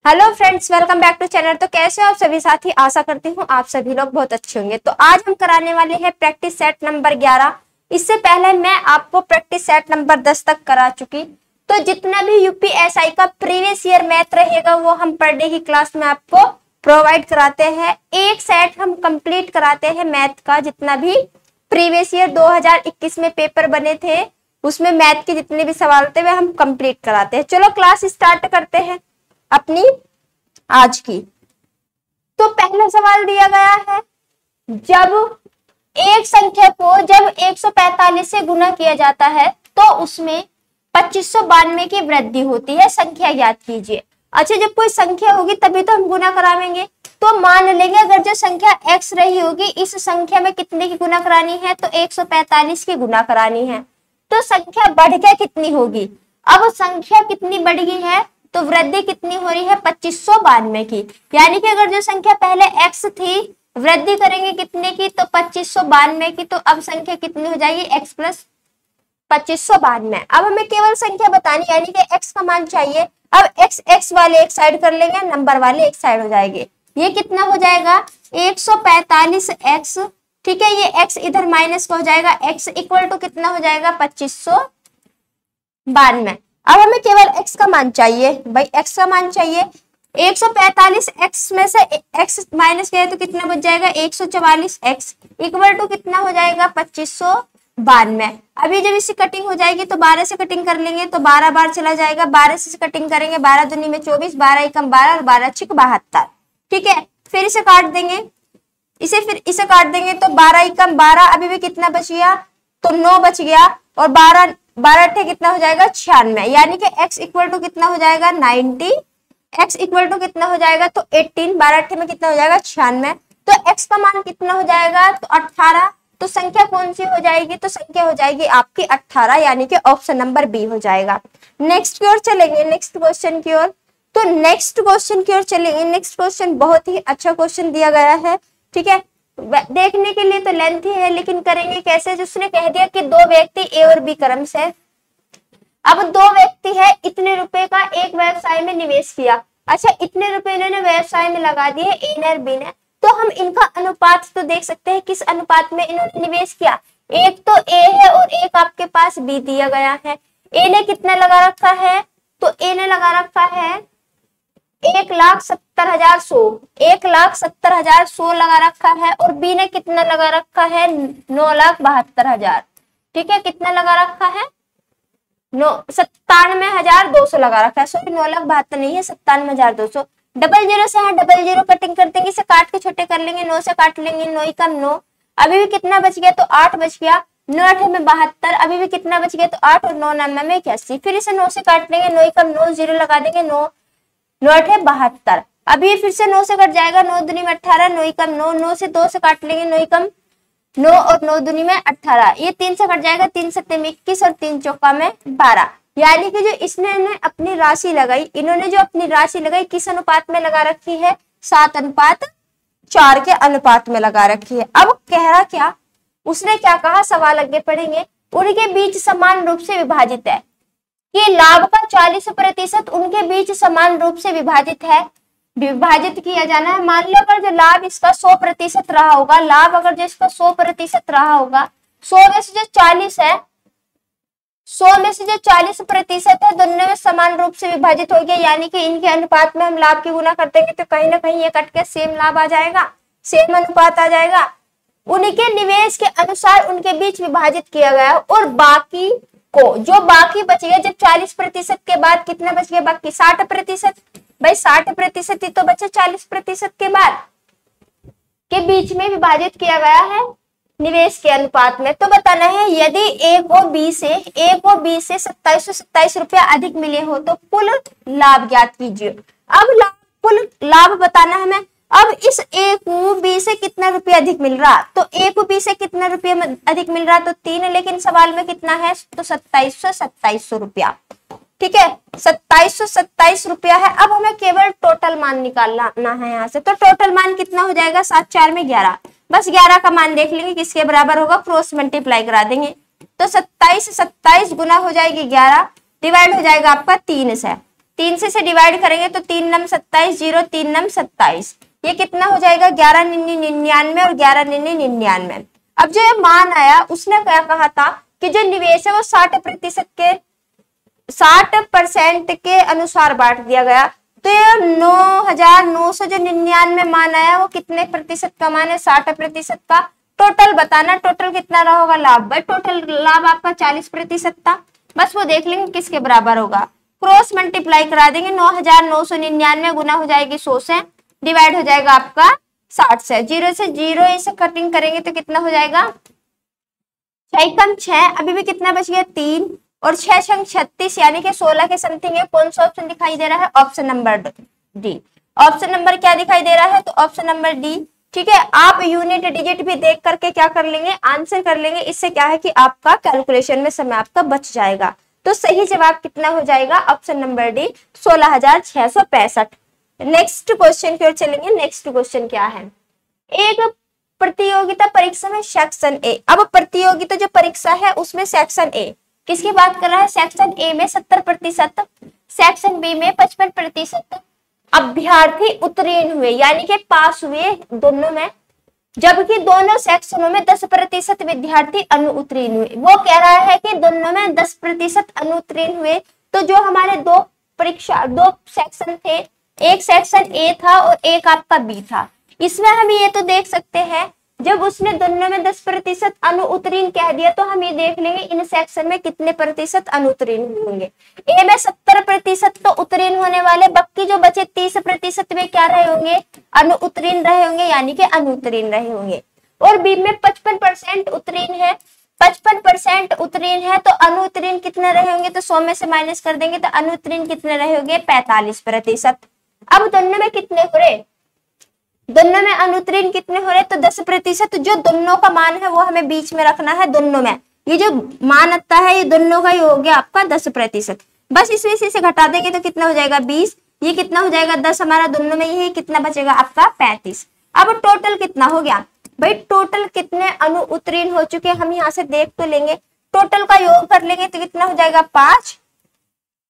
Hello friends, welcome back to channel. तो कैसे हो आप सभी साथी? आशा करती हूँ आप सभी लोग बहुत अच्छे होंगे। तो आज हम कराने वाले हैं प्रैक्टिस सेट नंबर 11। इससे पहले मैं आपको प्रैक्टिस सेट नंबर 10 तक करा चुकी। तो जितना भी यूपीएसआई का प्रीवियस ईयर मैथ रहेगा वो हम पर डे की क्लास में आपको प्रोवाइड कराते हैं। एक सेट हम कंप्लीट कराते हैं मैथ का। जितना भी प्रीवियस ईयर 2021 में पेपर बने थे उसमें मैथ के जितने भी सवाल थे वे हम कंप्लीट कराते हैं। चलो क्लास स्टार्ट करते हैं अपनी आज की। तो पहला सवाल दिया गया है, जब एक संख्या को जब 145 से गुना किया जाता है तो उसमें 2592 की वृद्धि होती है, संख्या ज्ञात कीजिए। अच्छा, जब कोई संख्या होगी तभी तो हम गुना करावेंगे। तो मान लेंगे अगर जो संख्या x रही होगी इस संख्या में कितने की गुना करानी है, तो 145 की गुना करानी है। तो संख्या बढ़ के कितनी होगी? अब संख्या कितनी बढ़ गई है तो वृद्धि कितनी हो रही है? 2592 की। यानी कि अगर जो संख्या पहले x थी वृद्धि करेंगे कितने की? तो 2592 की। तो अब संख्या कितनी हो जाएगी? x plus 2592। अब हमें केवल संख्या बतानी, यानी कि x का मान चाहिए। अब x वाले एक साइड कर लेंगे, नंबर वाले एक साइड हो जाएंगे। ये कितना हो जाएगा? 145x। ठीक है, ये x इधर माइनस हो जाएगा। x इक्वल टू कितना हो जाएगा? 2592। अब हमें केवल x का मान चाहिए भाई, x का मान चाहिए। 145x में से x माइनस किया तो कितना बच जाएगा? 144x इक्वल टू कितना हो जाएगा? 2592। अभी जब इसकी कटिंग हो जाएगी तो 12 से कटिंग कर लेंगे तो 12 बार चला जाएगा। 12 से कटिंग करेंगे, 12 दूनी में 24, 12 एकम 12 और 12 छिक 72। ठीक है, फिर इसे काट देंगे, फिर इसे काट देंगे तो 12 एकम 12, अभी भी कितना बच गया? तो 9 बच गया। और 12 अट्ठे कितना हो जाएगा? 96। यानी कि x इक्वल टू कितना हो जाएगा? 90। x इक्वल टू कितना हो जाएगा? तो 18। 12 अट्ठे में कितना हो जाएगा? 96। तो x का मान कितना हो जाएगा? तो 18। तो संख्या कौन सी हो जाएगी? तो संख्या हो जाएगी आपकी 18, यानी कि ऑप्शन नंबर बी हो जाएगा। नेक्स्ट की ओर चलेंगे, नेक्स्ट क्वेश्चन की ओर। तो नेक्स्ट क्वेश्चन की ओर चलेंगे। नेक्स्ट क्वेश्चन बहुत ही अच्छा क्वेश्चन दिया गया है। ठीक है, देखने के लिए तो लेंथी है लेकिन करेंगे कैसे? जिसने कह दिया कि दो व्यक्ति ए और बी क्रम से। अब दो व्यक्ति है, इतने रुपए का एक व्यवसाय में निवेश किया। अच्छा, इतने रुपए इन्होंने व्यवसाय में लगा दिए ए ने और बी ने। तो हम इनका अनुपात तो देख सकते हैं, किस अनुपात में इन्होंने निवेश किया। एक तो ए है और एक आपके पास बी दिया गया है। ए ने कितना लगा रखा है? तो ए ने लगा रखा है 1,70,100, 1,70,100 लगा रखा है। और बी ने कितना लगा रखा है? 9,72,000। ठीक है, कितना लगा रखा है? 97,200 लगा रखा है। सॉरी, 9,72,000 नहीं है, 97,200। डबल जीरो से डबल जीरो कटिंग कर देंगे, इसे काट के छोटे कर लेंगे, 9 से काट लेंगे, 9 एकम 9। अभी भी कितना बच गया? तो 8 बच गया। 9 8 में 72, अभी भी कितना बच गया? तो 8 और 9 9 में 81। फिर इसे 9 से काट लेंगे, 9 एकम 9, जीरो लगा देंगे, 9 8 है 72। अभी फिर से 9 से कट जाएगा, 9 दूनी में 18, 9 एकम 9, 9 से 2 से काट लेंगे, 9 एकम 9 और 9 दूनी में 18। ये 3 से कट जाएगा, 3 सत्ते में 21 और 3 चौका में 12। यानी कि जो इसने अपनी राशि लगाई, इन्होंने जो अपनी राशि लगाई किस अनुपात में लगा रखी है? 7:4 के अनुपात में लगा रखी है। अब कह रहा क्या, उसने क्या कहा? सवाल आगे पढ़ेंगे। उनके बीच समान रूप से विभाजित है कि लाभ का 40% उनके बीच समान रूप से विभाजित है, विभाजित किया जाना है। मान लो अगर जो लाभ इसका 100% रहा होगा, लाभ अगर जो इसका 100% रहा होगा, 100 में से जो 40 है, 100 में से जो 40% है दोनों में समान रूप से विभाजित हो गया। यानी कि इनके अनुपात में हम लाभ की गुना कर देंगे तो कहीं ना कहीं ये कट के सेम लाभ आ जाएगा, सेम अनुपात आ जाएगा। उनके निवेश के अनुसार उनके बीच विभाजित किया गया। और बाकी को जो बाकी बच गया, जब 40% के बाद कितना बच गया? बाकी 60%। भाई 60% ही तो बचा 40% के बाद, के बीच में विभाजित किया गया है निवेश के अनुपात में। तो बताना है, यदि ए को बी से 2727 रुपया अधिक मिले हो तो कुल लाभ ज्ञात कीजिए। अब कुल लाभ बताना है हमें। अब इस ए को बी से कितना रुपया अधिक मिल रहा? तो ए को बी से कितना रुपया अधिक मिल रहा? तो 3, लेकिन सवाल में कितना है? तो 2700 रुपया। ठीक है, 2727 रुपया है। अब हमें केवल टोटल मान निकालना है यहाँ से। तो टोटल मान कितना हो जाएगा? 7 4 में 11। बस 11 का मान देख लेंगे किसके बराबर होगा, क्रॉस मल्टीप्लाई करा देंगे। तो 27 गुना हो जाएगी 11, डिवाइड हो जाएगा आपका 3 से। 3 से डिवाइड करेंगे तो 3 नम 27, 0 3 नम 27, ये कितना हो जाएगा 11 निन्नी 99 और 11 निन्नी 99। अब जो ये मान आया उसने क्या कहा था कि जो निवेश है वो 60% के अनुसार बांट दिया गया। तो ये 9,999 मान आया वो कितने प्रतिशत का मान है 60% का। टोटल बताना, टोटल कितना रहा होगा लाभ, भाई टोटल लाभ आपका 40% था, बस वो देख लेंगे किसके बराबर होगा। क्रॉस मल्टीप्लाई करा देंगे, 9,999 गुना हो जाएगी 100 से, डिवाइड हो जाएगा आपका 60 से, 0 से 0 इसे कटिंग करेंगे तो कितना हो जाएगा 6 कम 6, अभी भी कितना बच गया 3 और 6 संग 36 यानी कि 16 के समथिंग है। कौन सा ऑप्शन दिखाई दे रहा है, option number D. Option number क्या दिखाई दे रहा है, तो ऑप्शन नंबर डी। ठीक है, आप यूनिट डिजिट भी देख करके क्या कर लेंगे, आंसर कर लेंगे, इससे क्या है कि आपका कैलकुलेशन में समय आपका बच जाएगा। तो सही जवाब कितना हो जाएगा, option number D 16,665। Next question की ओर चलेंगे। नेक्स्ट क्वेश्चन क्या है, एक प्रतियोगिता परीक्षा में सेक्शन ए। अब प्रतियोगिता जो परीक्षा है उसमें सेक्शन ए किसकी बात कर रहा है, सेक्शन ए में 70%, सेक्शन बी में 55% अभ्यर्थी उत्तीर्ण हुए यानी कि पास हुए दोनों में, जबकि दोनों सेक्शनों में 10% विद्यार्थी अनुत्तीर्ण हुए। वो कह रहा है कि दोनों में 10% अनुत्तीर्ण हुए। तो जो हमारे दो सेक्शन थे, एक सेक्शन ए था और एक आपका बी था, इसमें हम ये तो देख सकते हैं जब उसने दोनों में 10% अनुत्तीर्ण कह दिया तो हम ये देख लेंगे इन सेक्शन में कितने प्रतिशत अनुत्तीर्ण होंगे। ए में 70% तो उत्तीर्ण होने वाले, बाकी जो बचे 30% में क्या रहे होंगे, अनुत्तीर्ण रहे होंगे यानी कि अनुत्तीर्ण रहे होंगे। और बी में 55% उत्तीर्ण है, 55% उत्तीर्ण है तो अनुत्तीर्ण कितने रहे होंगे, तो 100 में से माइनस कर देंगे तो अनुत्तीर्ण कितने रहे होंगे 45%। अब दोनों में कितने हो रहे, दोनों में अनुत्तीर्ण कितने हो रहे, तो 10%। जो दोनों का मान है वो हमें बीच में रखना है, दोनों में ये जो मान आता है ये दोनों का ही हो गया आपका 10%। बस इस वजह से घटा देंगे तो कितना हो जाएगा 20, ये कितना हो जाएगा 10, हमारा दोनों में ये कितना बचेगा आपका 35। अब टोटल कितना हो गया भाई, टोटल कितने अनुत्तीर्ण हो चुके हम यहाँ से देख तो लेंगे, टोटल का योग कर लेंगे तो कितना हो जाएगा 5,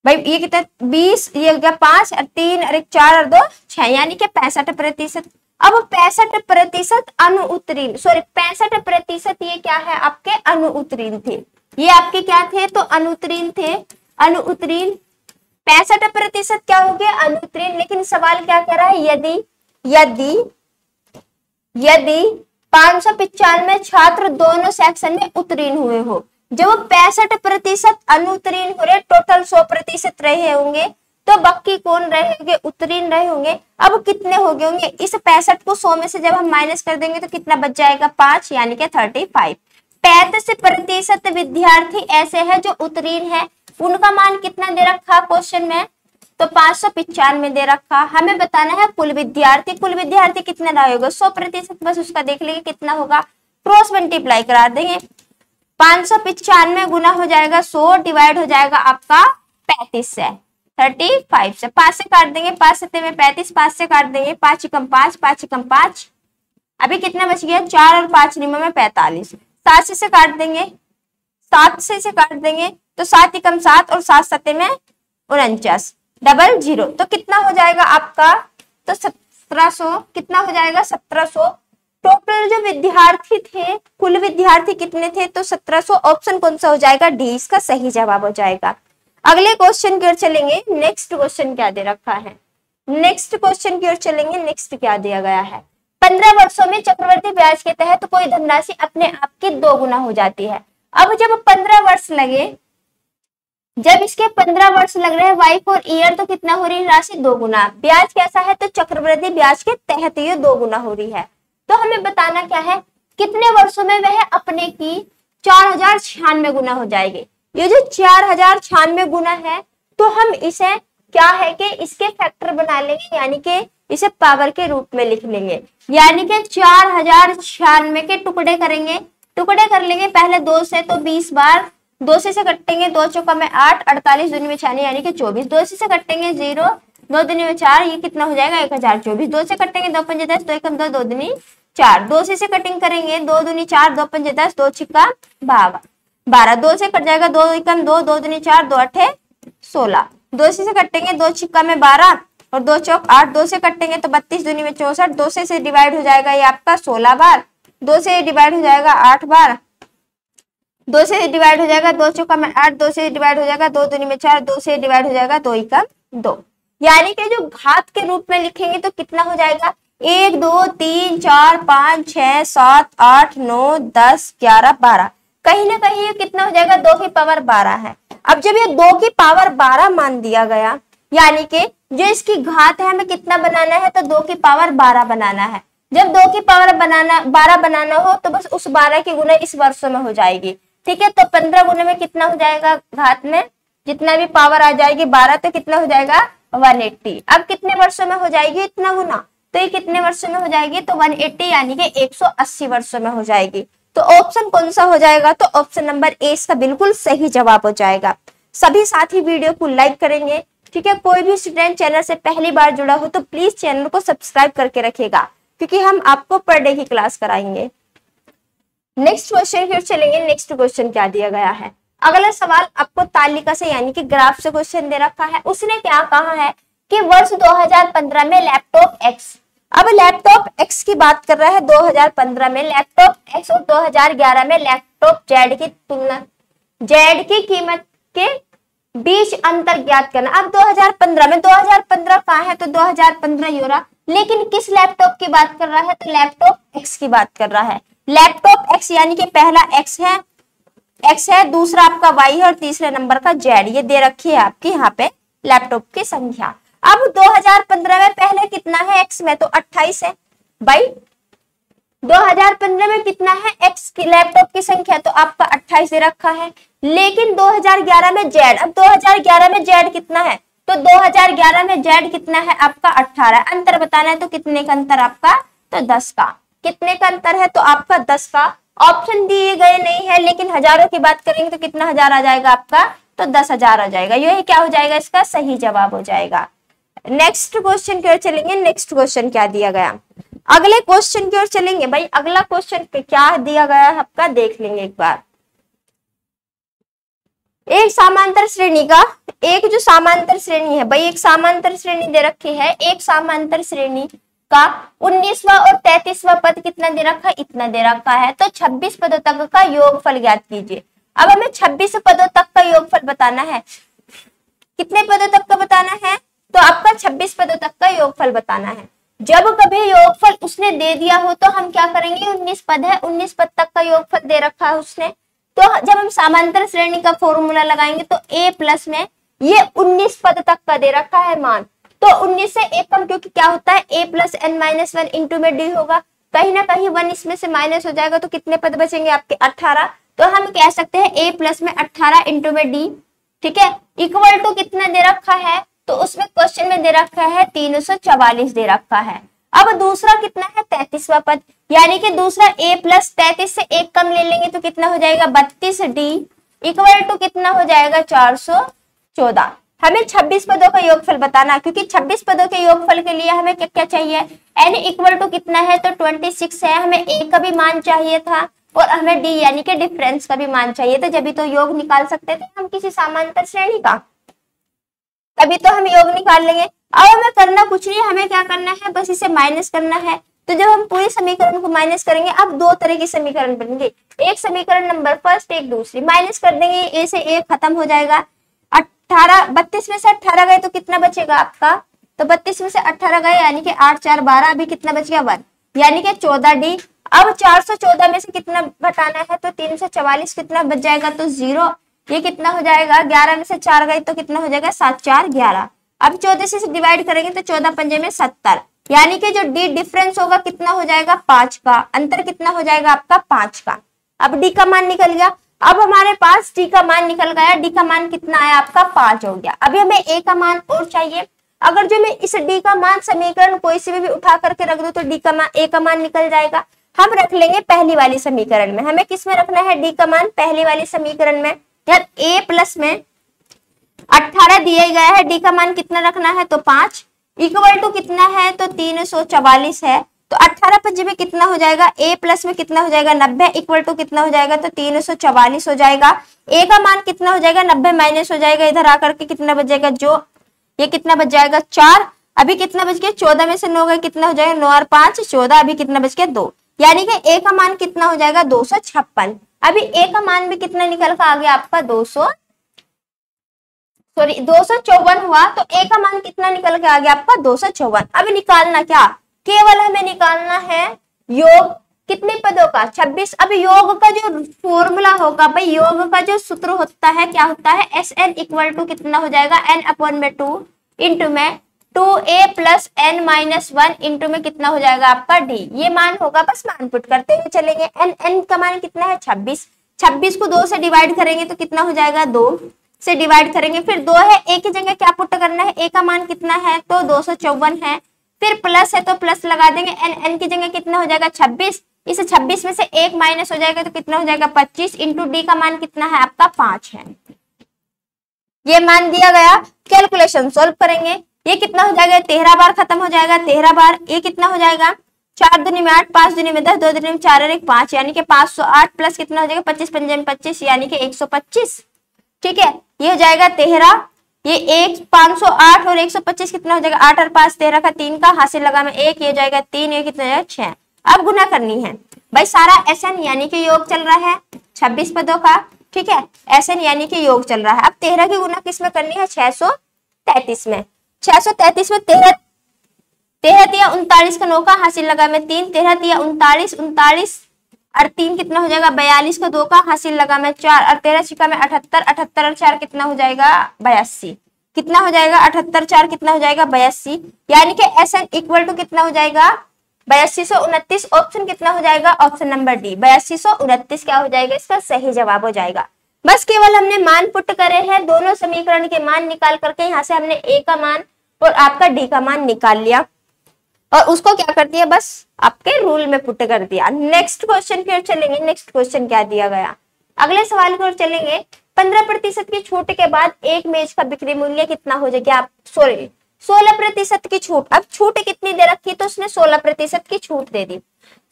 भाई ये कितना 20, ये हो गया 5 और 3 और 1 4 और 2 6 यानी कि 65%। अब 65% अनुत्तीर्ण, सॉरी 65% ये क्या है आपके अनुत्तीर्ण थे, ये आपके क्या थे तो अनुत्तीर्ण थे, अनुत्तीर्ण 65% क्या हो गया अनुत्तीर्ण। लेकिन सवाल क्या कह रहा है, यदि 595 छात्र दोनों सेक्शन में उत्तीर्ण हुए हो, जब 65% अनुत्तीर्ण हो रहे, टोटल 100% रहे होंगे तो बाकी कौन रहे होंगे, उत्तीर्ण रहे होंगे। अब कितने हो गए होंगे, इस 65 को 100 में से जब हम माइनस कर देंगे तो कितना बच जाएगा 5 यानी कि 35। 35% विद्यार्थी ऐसे हैं जो उत्तीर्ण है, उनका मान कितना दे रखा क्वेश्चन में, तो 595 दे रखा। हमें बताना है कुल विद्यार्थी कितने रहे होगा 100%, बस उसका देख लेंगे कितना होगा, क्रॉस मल्टीप्लाई करा देंगे, 595 गुना हो जाएगा 100 डिवाइड हो जाएगा आपका 35 से 35 से 5 से काट देंगे, 5 7 में 35, 5 से काट देंगे, 5 कम 5, 5 कम 5, अभी कितना बच गया 4 और 5 निम्न में 45, 7 से काट देंगे, 7 से काट देंगे तो 7 कम 7 और 7 7 में 49 डबल 0, तो कितना हो जाएगा आपका, तो 1700, कितना हो जाएगा 1700। टोटल जो विद्यार्थी थे, कुल विद्यार्थी कितने थे, तो 1700। ऑप्शन कौन सा हो जाएगा, डी इसका सही जवाब हो जाएगा। अगले क्वेश्चन की ओर चलेंगे। नेक्स्ट क्वेश्चन क्या दे रखा है, नेक्स्ट क्वेश्चन की ओर चलेंगे। नेक्स्ट क्या दिया गया है, 15 वर्षों में चक्रवृद्धि ब्याज के तहत तो कोई धनराशि अपने आप की 2 गुना हो जाती है। अब जब 15 वर्ष लगे, जब इसके 15 वर्ष लग रहे हैं वाई फॉर ईयर, तो कितना हो रही है राशि 2 गुना। ब्याज कैसा है, तो चक्रवृद्धि ब्याज के तहत ये 2 गुना हो रही है। तो हमें बताना क्या है, कितने वर्षों में वह अपने की 4096 गुना हो जाएगी। ये जो 4096 गुना है तो हम इसे क्या है कि इसके फैक्टर बना लेंगे, यानी कि इसे पावर के रूप में लिख लेंगे, यानी कि 4096 के टुकड़े करेंगे, टुकड़े कर लेंगे पहले 2 से, तो 20 बार 2 से कटेंगे, 2 चौका में 8, 48 दूनी में 96 यानी कि 24, 2 से कटेंगे 0, 2 दूनी में 4, ये कितना हो जाएगा 1024, 2 से कटेंगे 2 पंजे 10, 2 एकम 2, 2 दूनी 4, 2 से कटिंग करेंगे 2 दूनी 4, 2 पंजे 10, 2 छिक्का 12, 2 से कट जाएगा 2 एकम 2, 2 दूनी 4, 2 अठे 16, 2 से कटेंगे, 2 छिक्का में 12 और 2 चौक 8, 2 से कटेंगे तो 32 दूनी में 64, 2 से डिवाइड हो जाएगा ये आपका 16 बार, 2 से डिवाइड हो जाएगा 8 बार, 2 से डिवाइड हो जाएगा 2 चौका में 8, 2 से डिवाइड हो जाएगा 2 दूनी में 4, 2 से डिवाइड हो जाएगा 2 एकम 2। यानी कि जो घात के रूप में लिखेंगे तो कितना हो जाएगा 1 2 3 4 5 6 7 8 9 10 11 12, कहीं ना कहीं ये कितना हो जाएगा 2 की पावर 12 है। अब जब ये 2 की पावर 12 मान दिया गया, यानी कि जो इसकी घात है हमें कितना बनाना है, तो 2 की पावर 12 बनाना है। जब 2 की पावर 12 बनाना हो तो बस उस 12 की गुना इस वर्षों में हो जाएगी, ठीक है। तो 15 गुने में कितना हो जाएगा, घात में जितना भी पावर आ जाएगी 12 तो कितना हो जाएगा 180। अब कितने वर्षों में हो जाएगी इतना गुना, तो ये कितने वर्षों में हो जाएगी, तो 180 यानी कि 180 वर्षों में हो जाएगी। तो ऑप्शन कौन सा हो जाएगा, तो ऑप्शन नंबर ए इसका बिल्कुल सही जवाब हो जाएगा। सभी साथी वीडियो को लाइक करेंगे, ठीक है। कोई भी स्टूडेंट चैनल से पहली बार जुड़ा हो तो प्लीज चैनल को सब्सक्राइब करके रखिएगा, क्योंकि हम आपको पर डे की क्लास कराएंगे। नेक्स्ट क्वेश्चन की ओर चलेंगे। नेक्स्ट क्वेश्चन क्या दिया गया है, अगला सवाल आपको तालिका से यानी कि ग्राफ से क्वेश्चन दे रखा है। उसने क्या कहा है कि वर्ष 2015 में लैपटॉप एक्स, अब लैपटॉप एक्स की बात कर रहा है 2015 में लैपटॉप एक्स और 2011 में लैपटॉप जेड की तुलना, जेड की कीमत के बीच अंतर ज्ञात करना। अब 2015 में 2015 कहाँ है, तो 2015 ही हो रहा, लेकिन किस लैपटॉप की बात कर रहा है, तो लैपटॉप एक्स की बात कर रहा है। लैपटॉप एक्स यानी कि पहला एक्स है, दूसरा आपका वाई है और तीसरे नंबर का जेड, ये दे रखी है आपकी यहाँ पे लैपटॉप की संख्या। अब 2015 में पहले कितना है एक्स में, तो 28 है भाई। 2015 में कितना है एक्स की लैपटॉप की संख्या, तो आपका 28 दे रखा है। लेकिन 2011 में जेड, अब 2011 में जेड कितना है, तो 2011 में जेड कितना है आपका 18। अंतर बताना है तो कितने का अंतर आपका, तो 10 का। कितने का अंतर है, तो आपका 10 का। ऑप्शन दिए गए नहीं है, लेकिन हजारों की बात करेंगे तो कितना हजार आ जाएगा आपका, तो 10,000 आ जाएगा। यही क्या हो जाएगा, इसका सही जवाब हो जाएगा। नेक्स्ट क्वेश्चन की ओर चलेंगे। नेक्स्ट क्वेश्चन क्या दिया गया, अगले क्वेश्चन की ओर चलेंगे। भाई अगला क्वेश्चन क्या दिया गया है आपका, देख लेंगे एक बार। एक समांतर श्रेणी का, एक जो समांतर श्रेणी है भाई, एक समांतर श्रेणी दे रखी है। एक समांतर श्रेणी का 19वां और 33वां पद कितना दे रखा है, इतना दे रखा है। तो 26 पदों तक का योगफल ज्ञात कीजिए। अब हमें 26 पदों तक का योगफल बताना है। कितने पदों तक का बताना है, तो आपका 26 पदों तक का योगफल बताना है। जब कभी योगफल उसने दे दिया हो तो हम क्या करेंगे, 19 पद है, 19 पद तक का योगफल दे रखा है उसने, तो जब हम समांतर श्रेणी का फॉर्मूला लगाएंगे तो a प्लस में ये 19 पद तक का दे रखा है मान, तो 19 से एक कम, क्योंकि क्या होता है a plus n minus 1 into में d होगा, कहीं ना कहीं 1 इसमें से माइनस हो जाएगा, तो कितने पद बचेंगे आपके 18। तो हम कह सकते हैं a प्लस में 18 इंटू में d, ठीक है, इक्वल टू कितना दे रखा है, तो उसमें क्वेश्चन में दे रखा है 344 दे रखा है। अब दूसरा कितना है, 33वां पद, यानी कि दूसरा a प्लस 33 से एक कम ले लेंगे तो कितना हो जाएगा 32d इक्वल टू कितना हो जाएगा 414। हमें 26 पदों का योगफल बताना, क्योंकि 26 पदों के योगफल के लिए हमें क्या क्या चाहिए, n इक्वल टू कितना है, तो 26 है, हमें a का भी मान चाहिए था और हमें d यानी कि डिफरेंस का भी मान चाहिए था, जब भी तो योग निकाल सकते थे हम किसी समांतर श्रेणी का, तभी तो हम योग निकाल लेंगे। अब हमें करना कुछ नहीं, हमें क्या करना है, बस इसे माइनस करना है। तो जब हम पूरे समीकरण को माइनस करेंगे, अब दो तरह के समीकरण बनेंगे, एक समीकरण नंबर फर्स्ट, एक दूसरी। माइनस कर देंगे, ए से ए खत्म हो जाएगा, 32 में से 18 गए तो कितना बचेगा आपका, तो 32 में से 18 गए यानी कि 8 4 12, अभी कितना बच गया 1 यानी कि 14d। अब 414 में से कितना घटाना है, तो 344 कितना बच जाएगा, तो 0, ये कितना हो जाएगा, 11 में से 4 गए तो कितना हो जाएगा 7 4 11। अब 14 से डिवाइड करेंगे तो 14 पंजे में 70, यानी कि जो डी डिफरेंस होगा कितना हो जाएगा 5 का, अंतर कितना हो जाएगा आपका 5 का। अब डी का मान निकल गया, अब हमारे पास डी का मान निकल गया, डी का मान कितना आया आपका 5 हो गया। अभी हमें ए का मान और चाहिए, अगर जो मैं इस डी का मान समीकरण कोई से भी उठा करके रख दो तो डी का मान ए का मान निकल जाएगा। हम रख लेंगे पहली वाली समीकरण में, हमें किस में रखना है, डी का मान पहली वाली समीकरण में। यार ए प्लस में 18 दिया गया है, डी का मान कितना रखना है, तो 5 इक्वल टू कितना है, तो 344 है, तो 18 पंजे में कितना हो जाएगा, a प्लस में कितना हो जाएगा 90 इक्वल टू कितना हो जाएगा, तो 344 हो जाएगा। a का मान कितना हो जाएगा 90 माइनस हो जाएगा, इधर आकर के कितना बच जाएगा, जो ये कितना बच जाएगा 4। अभी कितना बच गया 14 में से 9 गए, कितना हो जाएगा 9 और 5 14, अभी कितना बच गया 2, यानी कि a का मान कितना हो जाएगा 256। अभी a का मान भी कितना निकल कर आ गया आपका 254 हुआ, तो a का मान कितना निकल के आ गया आपका 254। अब निकालना क्या, केवल हमें निकालना है योग कितने पदों का 26। अब योग का जो फॉर्मूला होगा भाई, योग का जो सूत्र होता है क्या होता है, Sn इक्वल टू कितना हो जाएगा n/2 इंटू में 2a plus n minus 1 into में कितना हो जाएगा आपका d। ये मान होगा, बस मान पुट करते हुए चलेंगे। n का मान कितना है 26, 26 को 2 से डिवाइड करेंगे तो कितना हो जाएगा 2 से डिवाइड करेंगे, फिर 2 है, a की जगह क्या पुट करना है, a का मान कितना है तो 254 है, फिर प्लस है तो प्लस लगा देंगे, n की जगह कितना हो जाएगा 26, इस 26 में से 1 माइनस हो जाएगा तो कितना हो जाएगा 25 इंटू डी का मान कितना है आपका 5 है। ये मान दिया गया, कैलकुलेशन सॉल्व करेंगे, ये कितना हो जाएगा 13 बार खत्म हो जाएगा, 13 बार, ये कितना हो जाएगा 4 दूनी में 8, 5 दूनी में 10, 2 दूनी में 4 और 1 5, यानी कि 508 प्लस कितना हो जाएगा 25 पंजे में 25 यानी कि 125। ठीक है, ये हो जाएगा 13, ये 508 और 125 कितना हो जाएगा 8 और 5 13 का 3 का हासिल लगा में 1, ये हो जाएगा 3, ये कितना हो जाएगा 6। अब गुना करनी है भाई, सारा Sn यानी कि योग चल रहा है 26 पदों का। ठीक है, Sn यानी कि योग चल रहा है। अब 13 की गुना किस में करनी है 633 में, 633 में 13 या 39 का 9 का हासिल लगा में 3, 13 या 39, 39 और 3 कितना हो जाएगा 42 का 2 का हासिल लगा में 4 और 13 छिका में 78, 78 और 4 कितना हो जाएगा 82, कितना हो जाएगा 78 4 कितना हो जाएगा 82, यानी कि Sn इक्वल टू कितना हो जाएगा 8229। ऑप्शन कितना हो जाएगा, ऑप्शन नंबर डी 8229 क्या हो जाएगा, इसका सही जवाब हो जाएगा। बस केवल हमने मान पुट करे हैं, दोनों समीकरण के मान निकाल करके यहाँ से हमने a का मान और आपका d का मान निकाल लिया और उसको क्या कर दिया, बस आपके रूल में पुट कर दिया। नेक्स्ट क्वेश्चन की ओर चलेंगे। नेक्स्ट क्वेश्चन क्या दिया गया, अगले सवाल की ओर चलेंगे। 15% की छूट के बाद एक मेज का बिक्री मूल्य कितना हो जाएगा, 16% की छूट। अब छूट कितनी दे रखी, तो उसने 16% की छूट दे दी।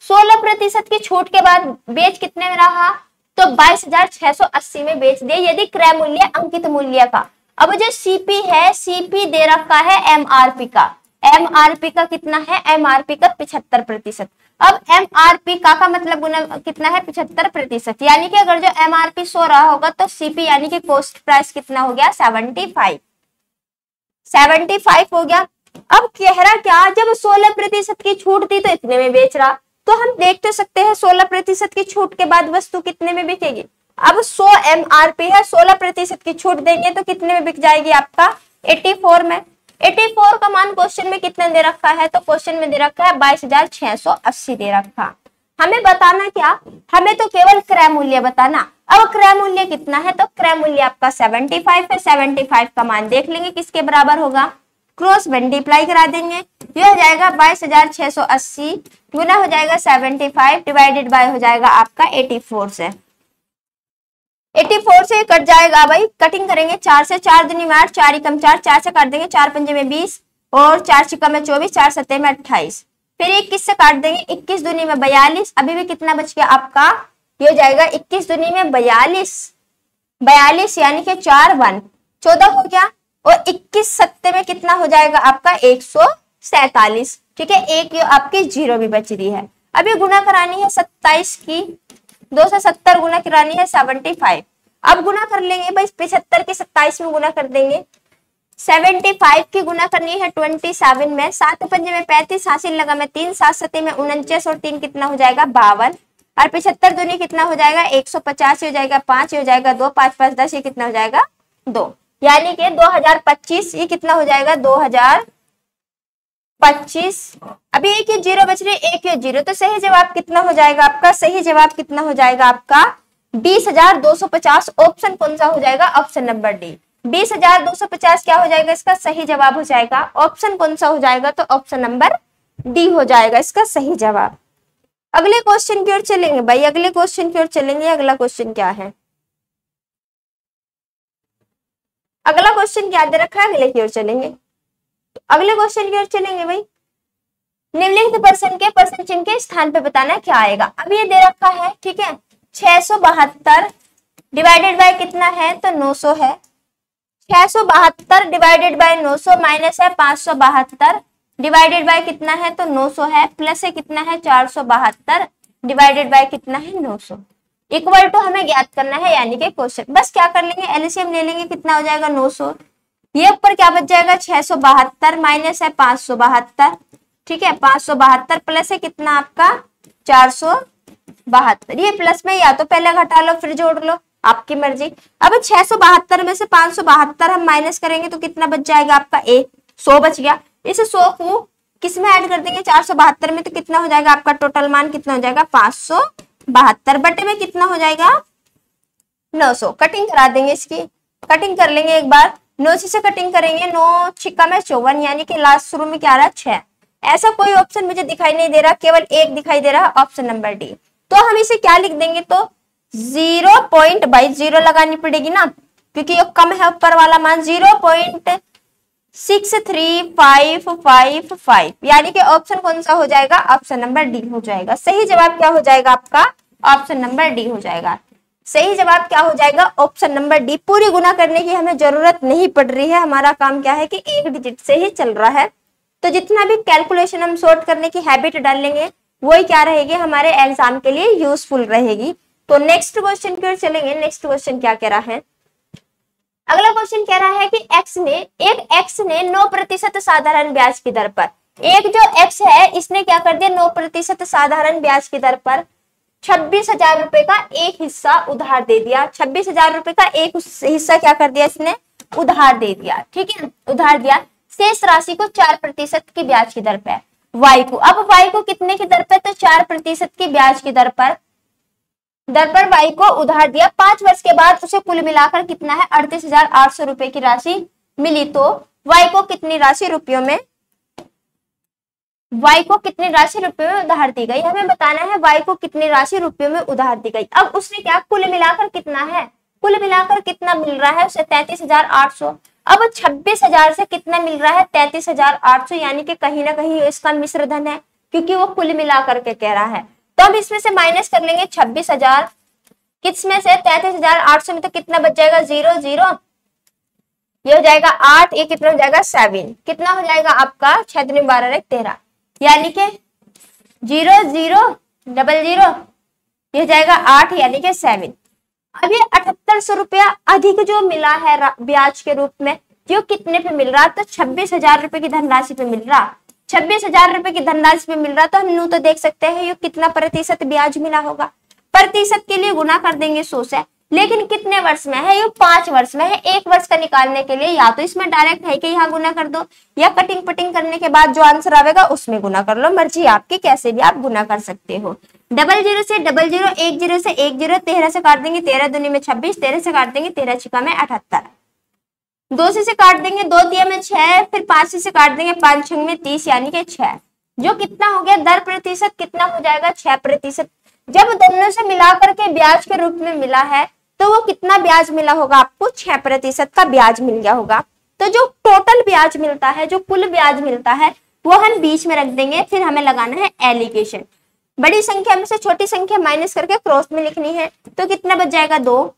16% की छूट के बाद बेच कितने में रहा, तो 22,680 में बेच दिया, यदि क्रय मूल्य अंकित मूल्य का। अब जो सीपी है, सीपी दे रखा है एमआरपी का, एमआरपी का कितना है, एमआरपी का 75%। अब एमआरपी का मतलब गुना कितना है 75%, यानी कि अगर जो एमआरपी 100 रहा होगा तो सीपी यानी कि कॉस्ट प्राइस कितना हो गया 75 हो गया। अब कह रहा क्या, जब 16% की छूट थी तो इतने में बेच रहा, तो हम देख तो सकते हैं 16% की छूट के बाद वस्तु कितने में बिकेगी। अब 100 एमआरपी है, 16% की छूट देंगे तो कितने में बिक जाएगी आपका 84 में। 84 का मान क्वेश्चन में कितना दे रखा है, तो क्वेश्चन में दे रखा है 22,680 दे रखा। हमें बताना क्या, हमें तो केवल क्रय मूल्य बताना। अब क्रय मूल्य कितना है, तो क्रय मूल्य आपका 75 है, 75 का मान देख लेंगे किसके बराबर होगा, क्रॉस मल्टीप्लाई करा देंगे, ये हो जाएगा 22,680 गुना हो जाएगा 75 डिवाइडेड बाय हो जाएगा आपका 84 से। 84 से कट जाएगा भाई, कटिंग करेंगे 4 से, 4 दूनी में 8, 4 कम 4, 4 से काट देंगे, 4 पंजे में 20 और 4 छिक्का में 24, 4 सत्ते में 28, फिर 21 से काट देंगे, 21 दूनी में 42, अभी भी कितना बच गया आपका, ये हो जाएगा 21 दूनी में 42 यानी कि 4 1 14 हो गया, और 21 सत्ते में कितना हो जाएगा आपका 147। ठीक है, एक आपकी जीरो भी बच रही है। अभी गुना करानी है 27 की, 270 गुना करानी है 75। अब गुना कर लेंगे भाई, 75 के 27 में गुना कर देंगे, 75 की गुना करनी है 27 में, 7 पंजे में 35 हासिल लगा में 3, 7 सत्ते में 49 और 3 कितना हो जाएगा 52, और 75 दूनी कितना हो जाएगा 150 हो जाएगा 5 हो जाएगा 2, 5 5 10 ये कितना हो जाएगा 2, यानी कि 2025 ये कितना हो जाएगा 2025। अभी एक ये जीरो बच रही है, एक ये जीरो, तो सही जवाब कितना हो जाएगा आपका, सही जवाब कितना हो जाएगा आपका 20,250। ऑप्शन कौन सा हो जाएगा, ऑप्शन नंबर डी 20,250 क्या हो जाएगा, इसका सही जवाब हो जाएगा। ऑप्शन कौन सा हो जाएगा, तो ऑप्शन नंबर डी हो जाएगा इसका सही जवाब। अगले क्वेश्चन की ओर चलेंगे भाई, अगले क्वेश्चन की ओर चलेंगे। अगला क्वेश्चन क्या है, अगला क्वेश्चन क्या दे रखा है, अगले की ओर चलेंगे। अगले क्वेश्चन की ओर चलेंगे भाई। निम्नलिखित पर्सन के पर्सन चिन्ह के स्थान पे बताना क्या आएगा। अब ये दे रखा है, ठीक है, 672 डिवाइडेड बाय कितना है तो 900 है। 672 डिवाइडेड बाय 900 माइनस है 572 डिवाइडेड बाय कितना है तो 900 है, प्लस है कितना है 472 डिवाइडेड बाय कितना है 900, इक्वल टू हमें ज्ञात करना है यानी कि क्वेश्चन। बस क्या कर लेंगे, एलसीएम ले लेंगे, कितना हो जाएगा 900, ये ऊपर क्या बच जाएगा 672 माइनस है 572, ठीक है, 572 प्लस है कितना आपका 472, ये प्लस में या तो पहले घटा लो फिर जोड़ लो, आपकी मर्जी। अब 672 में से 572 हम माइनस करेंगे तो कितना बच जाएगा आपका 100 बच गया। इस 100 को किस में ऐड कर देंगे 472 में, तो कितना हो जाएगा आपका टोटल मान कितना हो जाएगा 572 बटे में कितना हो जाएगा 900। कटिंग करा देंगे, इसकी कटिंग कर लेंगे एक बार, 9 से कटिंग करेंगे, 9 छिक्का में 54 यानी कि लास्ट शुरू में क्या आ रहा है 6। ऐसा कोई ऑप्शन मुझे दिखाई नहीं दे रहा, केवल एक दिखाई दे रहा है ऑप्शन नंबर डी। तो हम इसे क्या लिख देंगे तो 0.0 लगानी पड़ेगी ना, क्योंकि ये कम है ऊपर वाला मान 0.63555 यानी कि ऑप्शन कौन सा हो जाएगा, ऑप्शन नंबर डी हो जाएगा। सही जवाब क्या हो जाएगा आपका, ऑप्शन नंबर डी हो जाएगा। सही जवाब क्या हो जाएगा, ऑप्शन नंबर डी। पूरी गुना करने की हमें जरूरत नहीं पड़ रही है, हमारा काम क्या है कि एक डिजिट से ही चल रहा है। तो जितना भी कैलकुलेशन हम सॉर्ट करने की हैबिट डाल लेंगे वही क्या रहेगी हमारे एग्जाम के लिए यूजफुल रहेगी। तो नेक्स्ट क्वेश्चन की ओर चलेंगे। नेक्स्ट क्वेश्चन क्या कह रहा है, अगला क्वेश्चन कह रहा है कि एक्स ने 9% साधारण ब्याज की दर पर, एक जो एक्स है इसने क्या कर दिया 9% साधारण ब्याज की दर पर 26,000 रुपए का एक हिस्सा उधार दे दिया। 26,000 रुपए का एक हिस्सा क्या कर दिया इसने, उधार दे दिया, ठीक है, उधार दिया। शेष राशि को 4% की ब्याज की दर पे वाई को, अब वाई को कितने की दर पे तो 4% की ब्याज की दर पर वाई को उधार दिया। 5 वर्ष के बाद उसे कुल मिलाकर कितना है 38,800 रुपए की राशि मिली। तो वाई को कितनी राशि रुपयों में, वाई को कितनी राशि रुपयों में उधार दी गई, हमें बताना है वाई को कितनी राशि रुपयों में उधार दी गई। अब उसने क्या कुल मिलाकर कितना है, कुल मिलाकर कितना मिल रहा है उसे 33,800। अब 26,000 से कितना मिल रहा है 33,800 यानी कि कहीं ना कहीं इसका मिश्र धन है, क्योंकि वो कुल मिलाकर के कह रहा है। तो हम इसमें से माइनस कर लेंगे 26,000 किसमें से 33,800 में, तो कितना बच जाएगा 0 0, ये हो जाएगा 8, ये कितना हो जाएगा 7, कितना हो जाएगा आपका 6 दूनी 12 13 यानी कि 0 0 0 0, ये हो जाएगा 8 यानी कि 7। अब ये 7800 रुपया अधिक जो मिला है ब्याज के रूप में, जो कितने पे मिल रहा, तो 26,000 रुपए की धनराशि पे मिल रहा। 26,000 रुपए की धनराशि पे मिल रहा, तो हम यूं तो देख सकते हैं ये कितना प्रतिशत ब्याज मिला होगा। प्रतिशत के लिए गुना कर देंगे 100 से, लेकिन कितने वर्ष में है, ये 5 वर्ष में है। 1 वर्ष का निकालने के लिए या तो इसमें डायरेक्ट है कि यहाँ गुना कर दो, या कटिंग पटिंग करने के बाद जो आंसर आएगा उसमें गुना कर लो, मर्जी आपकी, कैसे भी आप गुना कर सकते हो। 00 से 00, 10 से 10, 13 से काट देंगे 13 दूनी में 26, 13 से काट देंगे 13 छिका में 78, 2 से काट देंगे 2 दिया में 6, फिर 5 से काट देंगे 5 छंग में 30 यानी कि 6, जो कितना हो गया दर प्रतिशत कितना हो जाएगा 6%। जब दोनों से मिलाकर के ब्याज के रूप में मिला है तो वो कितना ब्याज मिला होगा आपको 6% का ब्याज मिल गया होगा। तो जो टोटल ब्याज मिलता है, जो कुल ब्याज मिलता है, वो हम बीच में रख देंगे। फिर हमें लगाना है एलिगेशन, बड़ी संख्या में से छोटी संख्या माइनस करके क्रॉस में लिखनी है। तो कितना बच जाएगा 2,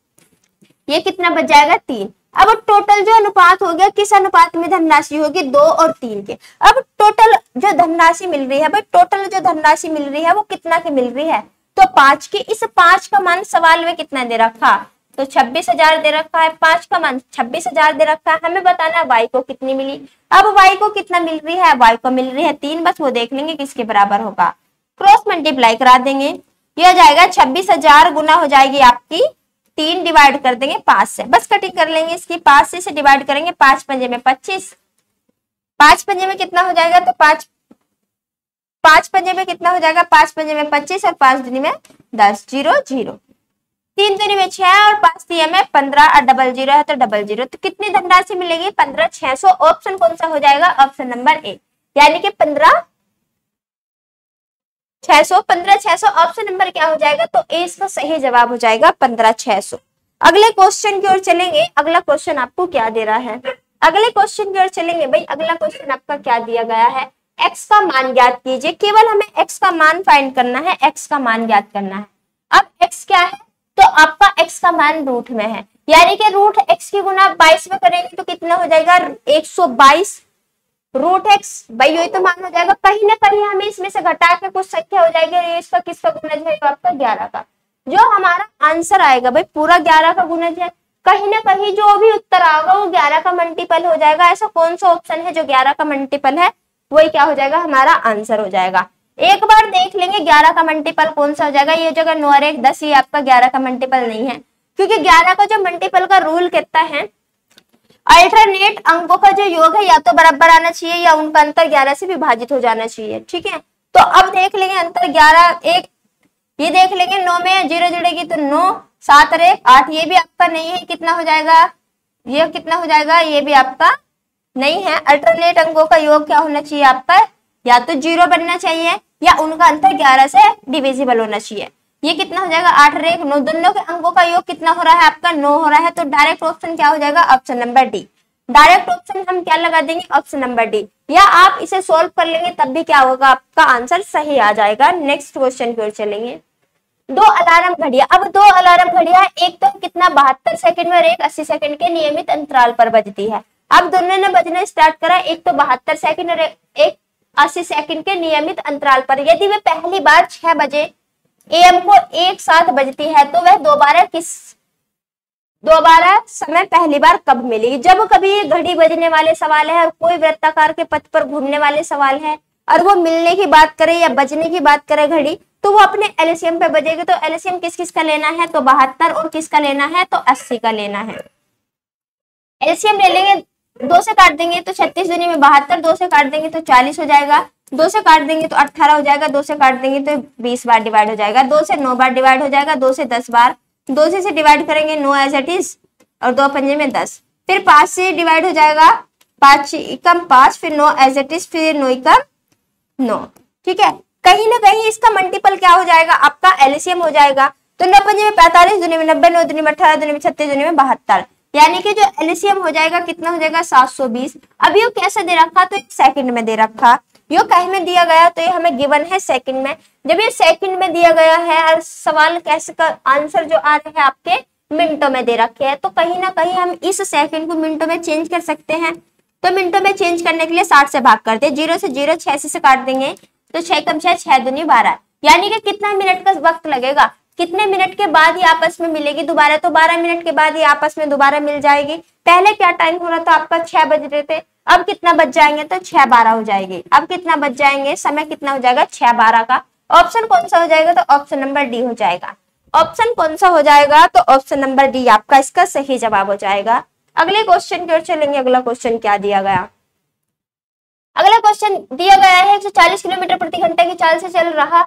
ये कितना बच जाएगा 3। अब टोटल जो अनुपात हो गया, किस अनुपात में धनराशि होगी 2 और 3 के। अब टोटल जो धनराशि मिल रही है भाई, टोटल जो धनराशि मिल रही है वो कितना की मिल रही है तो 5 की। इस 5 का मान सवाल में कितना दे रखा, तो 26,000 दे रखा है, 5 का मान 26,000 दे रखा है। हमें बताना है वाई को कितनी मिली। अब वाई को कितना मिल रही है, वाई को मिल रही है 3, बस वो देख लेंगे किसके बराबर होगा, क्रॉस मल्टीप्लाई करा देंगे। ये हो जाएगा 26,000 गुना हो जाएगी आपकी 3 डिवाइड कर देंगे 5 से, बस कटिंग कर लेंगे इसकी। 5 से डिवाइड करेंगे 5 पंजे में 25, 5 पंजे में कितना हो जाएगा तो 5 पंजे में कितना हो जाएगा 5 पंजे में 25 और 5 दूनी में 10, 0 0, 3 दूनी में 6 और 5 दिया में 15 और 00 है तो 00। तो कितनी धनराशि मिलेगी 15,600। ऑप्शन कौन सा हो जाएगा, ऑप्शन नंबर ए, यानी कि 15,600। 15,600 ऑप्शन नंबर क्या हो जाएगा, तो ए इसका सही जवाब हो जाएगा 15,600। अगले क्वेश्चन की ओर चलेंगे। अगला क्वेश्चन आपको क्या दे रहा है, अगले क्वेश्चन की ओर चलेंगे भाई। अगला क्वेश्चन आपका क्या दिया गया है, x का मान ज्ञात कीजिए। केवल हमें x का मान फाइंड करना है, x का मान ज्ञात करना है। अब x क्या है, तो आपका x का मान रूट में है, यानी कि रूट x की गुना 22 में करेंगे तो कितना हो जाएगा 122 रूट x, भाई यही तो मान हो जाएगा। कहीं ना कहीं हमें इसमें से घटा के कुछ संख्या हो जाएगी, इसका किसका गुणज है, आपका 11 का। जो हमारा आंसर आएगा भाई पूरा 11 का गुणज है, कहीं ना कहीं जो भी उत्तर आएगा वो 11 का मल्टीपल हो जाएगा। ऐसा कौन सा ऑप्शन है जो 11 का मल्टीपल है, वही क्या हो जाएगा, हमारा आंसर हो जाएगा। एक बार देख लेंगे 11 का मल्टीपल कौन सा हो जाएगा। ये जगह 9 और 1 10, ये आपका 11 का मल्टीपल नहीं है, क्योंकि 11 का जो मल्टीपल का रूल कहता है अल्टरनेट अंकों का जो योग है या तो बराबर आना चाहिए या उनका अंतर 11 से विभाजित हो जाना चाहिए। ठीक है, तो अब देख लेंगे अंतर 11 1, ये देख लेंगे 9 में 0 जुड़ेगी तो 9, 7 और 1 8, ये भी आपका नहीं है, कितना हो जाएगा, ये कितना हो जाएगा, ये भी आपका नहीं है। अल्टरनेट अंकों का योग क्या होना चाहिए आपका, या तो 0 बनना चाहिए या उनका अंतर 11 से डिविजिबल होना चाहिए। ये कितना हो जाएगा 8 और 1 9, दोनों के अंकों का योग कितना हो रहा है आपका 9 हो रहा है, तो डायरेक्ट ऑप्शन क्या हो जाएगा, option number D. Direct option हम क्या लगा देंगे, ऑप्शन नंबर डी, या आप इसे सोल्व कर लेंगे तब भी क्या होगा, आपका आंसर सही आ जाएगा। नेक्स्ट क्वेश्चन की ओर चलेंगे। 2 अलार्म घड़ियां, अब 2 अलार्म घड़ियां, एक तो कितना 72 सेकंड में और एक 80 सेकंड के नियमित अंतराल पर बजती है। अब दोनों ने बजना स्टार्ट करा, एक तो 72 सेकंड और एक 80 सेकंड के नियमित अंतराल पर। यदि वे पहली बार 6 बजे एएम को एक साथ बजती है तो वह दोबारा समय पहली बार कब मिलेगी। जब कभी ये घड़ी बजने वाले सवाल है और कोई वृत्ताकार के पथ पर घूमने वाले सवाल है और वो मिलने की बात करे या बजने की बात करे घड़ी, तो वो अपने एलसीएम पे बजेगी। तो एलसीएम किस किस का लेना है, तो 72, और किसका लेना है, तो 80 का लेना है। एलसीएम ले लेंगे, 2 से काट देंगे तो 36 दूनी में 72, 2 से काट देंगे तो 40 हो जाएगा, 2 से काट देंगे तो 18 हो जाएगा, 2 से काट देंगे तो 20 बार डिवाइड हो जाएगा, 2 से 9 बार डिवाइड हो जाएगा, 2 से 10 बार, 2 से डिवाइड करेंगे 9 एज इट इज, और 2 पंजे में 10, फिर 5 से डिवाइड हो जाएगा, 5 एकम 5, फिर 9 एज इट इज, फिर 9 एकम 9। ठीक है, कहीं ना कहीं इसका मल्टीपल क्या हो जाएगा, आपका एलसीएम हो जाएगा। तो 9 पंजे में 45, दूनी में 90, 9 दूनी में 18, दूनी में 36, दूनी में 72, यानी कि जो एलसीएम हो जाएगा कितना हो जाएगा 720। अब ये कैसे दे रखा, तो सेकंड में दे रखा, यो कहीं में दिया गया तो ये हमें गिवन है सेकंड में। जब ये सेकंड में दिया गया है और सवाल कैसे का आंसर जो आ रहे हैं आपके मिनटों में दे रखे हैं, तो कहीं ना कहीं हम इस सेकंड को मिनटों में चेंज कर सकते हैं। तो मिनटों में चेंज करने के लिए 60 से भाग करते हैं, 0 से 0 86 से काट देंगे तो 6 कम 6 6 दूनी 12, यानी कि कितना मिनट का वक्त लगेगा, कितने मिनट के बाद ये आपस में मिलेगी दोबारा, तो 12 मिनट के बाद ये आपस में दोबारा मिल जाएगी। पहले क्या टाइम हो रहा था आपका 6 बज रहे थे, अब कितना बज जाएंगे, तो 6:12 हो जाएगी। अब कितना बज जाएंगे, समय कितना हो जाएगा 6:12 का। ऑप्शन कौन सा हो जाएगा, तो ऑप्शन नंबर डी हो जाएगा। ऑप्शन कौन सा हो जाएगा, तो ऑप्शन नंबर डी आपका इसका सही जवाब हो जाएगा। अगले क्वेश्चन की ओर चलेंगे। अगला क्वेश्चन क्या दिया गया, अगला क्वेश्चन दिया गया है 140 किलोमीटर प्रति घंटे की चाल से चल रहा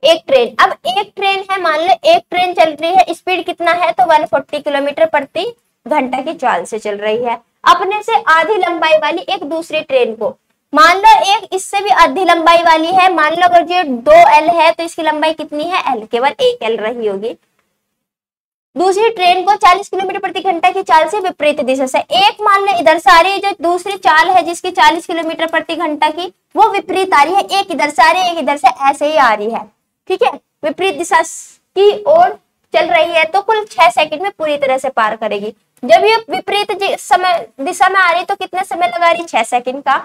एक ट्रेन। अब एक ट्रेन है, मान लो एक ट्रेन चल रही है, स्पीड कितना है, तो 140 किलोमीटर प्रति घंटा की चाल से चल रही है। अपने से आधी लंबाई वाली एक दूसरी ट्रेन को, मान लो एक इससे भी आधी लंबाई वाली है, मान लो अगर ये 2L है तो इसकी लंबाई कितनी है L, केवल 1L रही होगी। दूसरी ट्रेन को 40 किलोमीटर प्रति घंटा की चाल से विपरीत दिशा से, एक मान लो इधर से आ रही है, जो दूसरी चाल है जिसकी 40 किलोमीटर प्रति घंटा की वो विपरीत आ रही है, एक इधर से आ रही है, एक इधर से, ऐसे ही आ रही है। ठीक है, विपरीत दिशा की ओर चल रही है, तो कुल 6 सेकंड में पूरी तरह से पार करेगी। जब ये विपरीत समय दिशा में आ रही तो कितना समय लगा रही, 6 सेकंड का।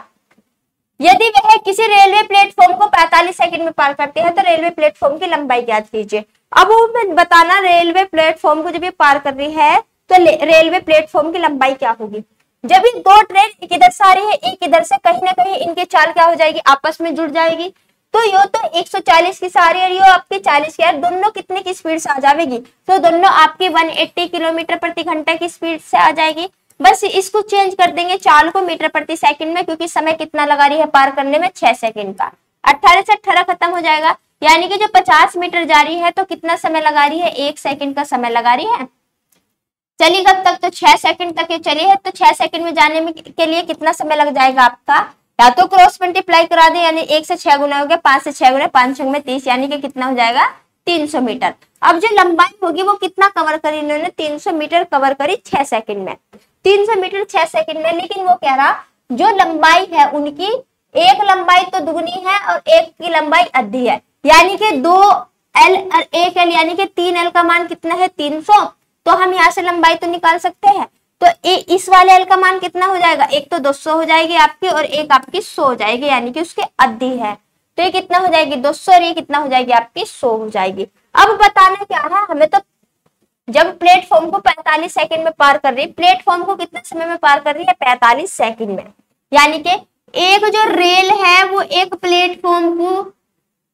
यदि वह किसी रेलवे प्लेटफॉर्म को 45 सेकंड में पार करते हैं तो रेलवे प्लेटफॉर्म की लंबाई ज्ञात कीजिए। अब वो बताना रेलवे प्लेटफॉर्म को जब ये पार कर रही है तो रेलवे प्लेटफॉर्म की लंबाई क्या होगी। जब ये 2 ट्रेन एक इधर से आ रही है, एक इधर से, कहीं ना कहीं इनकी चाल क्या हो जाएगी, आपस में जुड़ जाएगी। तो यो तो 140 की आ रही है, यो आपकी 40 की, दोनों कितने की स्पीड से आ जाएगी, तो दोनों आपकी 180 किलोमीटर प्रति घंटा की स्पीड से आ जाएगी। बस इसको चेंज कर देंगे चाल को मीटर प्रति सेकंड में, क्योंकि समय कितना लगा रही है पार करने में, 6 सेकंड का। 18 से 18 खत्म हो जाएगा, यानी कि जो 50 मीटर जा रही है तो कितना समय लगा रही है, 1 सेकंड का समय लगा रही है। चली कब तक, तो 6 सेकंड तक ये चली है, तो 6 सेकंड में जाने में के लिए कितना समय लग जाएगा आपका, या तो क्रॉस मल्टीप्लाई करा दे, यानी 1 से 6 गुना हो गया, 5 से 6 गुना, 5 6 में 30, यानी कि कितना हो जाएगा 300 मीटर। अब जो लंबाई होगी वो कितना कवर करी इन्होंने, 300 मीटर कवर करी 6 सेकंड में, 300 मीटर 6 सेकंड में। लेकिन वो कह रहा जो लंबाई है उनकी एक लंबाई तो दुगनी है और एक की लंबाई आधी है, यानी कि 2L और 1L यानी कि 3L का मान कितना है 300। तो हम यहाँ से लंबाई तो निकाल सकते हैं। तो इस वाले L का मान कितना हो जाएगा, एक तो 200 हो जाएगी आपकी और एक आपकी 100 हो जाएगी, यानी कि उसके आधी है। तो ये कितना हो जाएगी 200 और ये कितना हो जाएगी आपकी 100 हो जाएगी। अब बताना क्या है हमें, तो जब प्लेटफॉर्म को 45 सेकंड में पार कर रही है, प्लेटफॉर्म को कितने समय में पार कर रही है 45 सेकंड में, यानी कि एक जो रेल है वो एक प्लेटफॉर्म को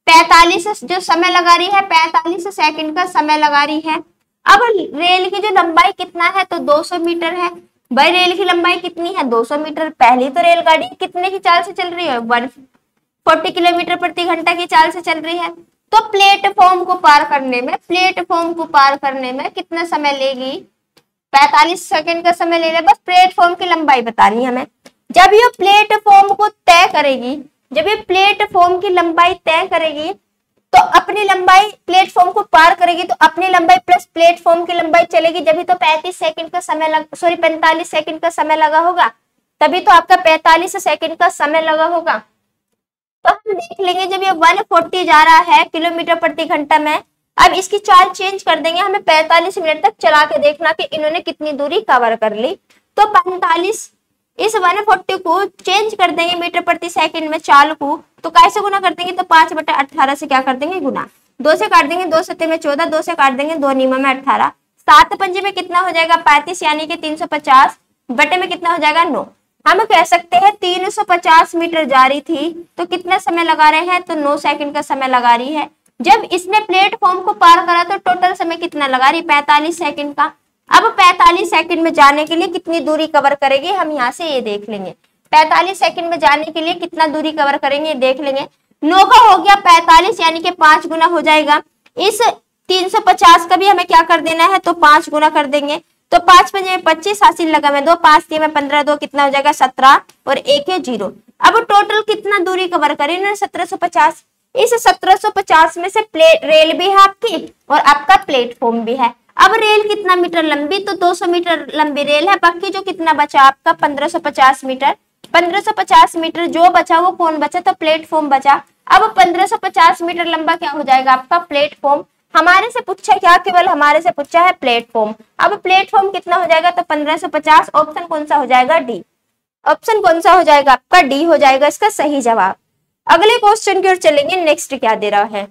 45 जो समय लगा रही है 45 सेकंड का समय लगा रही है। अब रेल की जो लंबाई कितना है तो 200 मीटर है। भाई रेल की लंबाई कितनी है 200 मीटर। पहली तो रेलगाड़ी कितने की चाल से चल रही है 140 किलोमीटर प्रति घंटा की चाल से चल रही है। तो प्लेटफॉर्म को पार करने में कितना समय लेगी 45 सेकंड का समय ले ले, बस प्लेटफॉर्म की लंबाई बतानी है हमें। जब ये प्लेटफॉर्म को तय करेगी, जब ये प्लेटफॉर्म की लंबाई तय करेगी तो अपनी लंबाई प्लेटफॉर्म को पार करेगी तो अपनी लंबाई प्लस प्लेटफॉर्म की लंबाई चलेगी, जब तो 45 सेकंड का समय 45 सेकंड का समय लगा होगा, तभी तो आपका 45 सेकंड का समय लगा होगा। तो हम देख लेंगे जब ये 140 जा रहा है किलोमीटर प्रति घंटा में, अब इसकी चाल चेंज कर देंगे, हमें 45 मिनट तक चला के देखना कि इन्होंने कितनी दूरी कवर कर ली। तो 45 इस 140 को चेंज कर देंगे मीटर प्रति सेकंड में चाल को, तो कैसे गुना कर देंगे, तो 5/18 से क्या कर देंगे गुना, 2 से काट देंगे, 2 सत्ते में 14, 2 से काट देंगे 2 नीमा में 18, 7 पंजे में कितना हो जाएगा 35, यानी कि 350 बटे में कितना हो जाएगा 9। हम कह सकते हैं 350 मीटर जा रही थी तो कितना समय लगा रहे हैं, तो 9 सेकंड का समय लगा रही है। जब इसने प्लेटफॉर्म को पार करा तो टोटल समय कितना लगा रही 45 सेकंड का। अब 45 सेकंड में जाने के लिए कितनी दूरी कवर करेगी, हम यहाँ से ये देख लेंगे। 45 सेकंड में जाने के लिए कितना दूरी कवर करेंगे देख लेंगे। 9 का हो गया 45, यानी कि 5 गुना हो जाएगा। इस 350 का भी हमें क्या कर देना है, तो 5 गुना कर देंगे। तो 5 पंजे में 25, हासिल लगा में 2, 5 में 15, 2 कितना हो जाएगा 17 और 1 है 0। अब टोटल कितना दूरी कवर करें इन्होंने 1750। इस 1750 में से रेल भी है आपकी और आपका प्लेटफॉर्म भी है। अब रेल कितना मीटर लंबी, तो 200 मीटर लंबी रेल है, बाकी जो कितना बचा आपका 1550 मीटर। 1550 मीटर जो बचा वो कौन बचा, तो प्लेटफॉर्म बचा। अब 1550 मीटर लंबा क्या हो जाएगा आपका प्लेटफॉर्म। हमारे से पूछा क्या, केवल हमारे से पूछा है प्लेटफॉर्म। अब प्लेटफॉर्म कितना हो जाएगा, तो 1550। ऑप्शन कौन सा हो जाएगा डी। ऑप्शन कौन सा हो जाएगा आपका डी हो जाएगा इसका सही जवाब। अगले क्वेश्चन की ओर चलेंगे, नेक्स्ट क्या दे रहा है,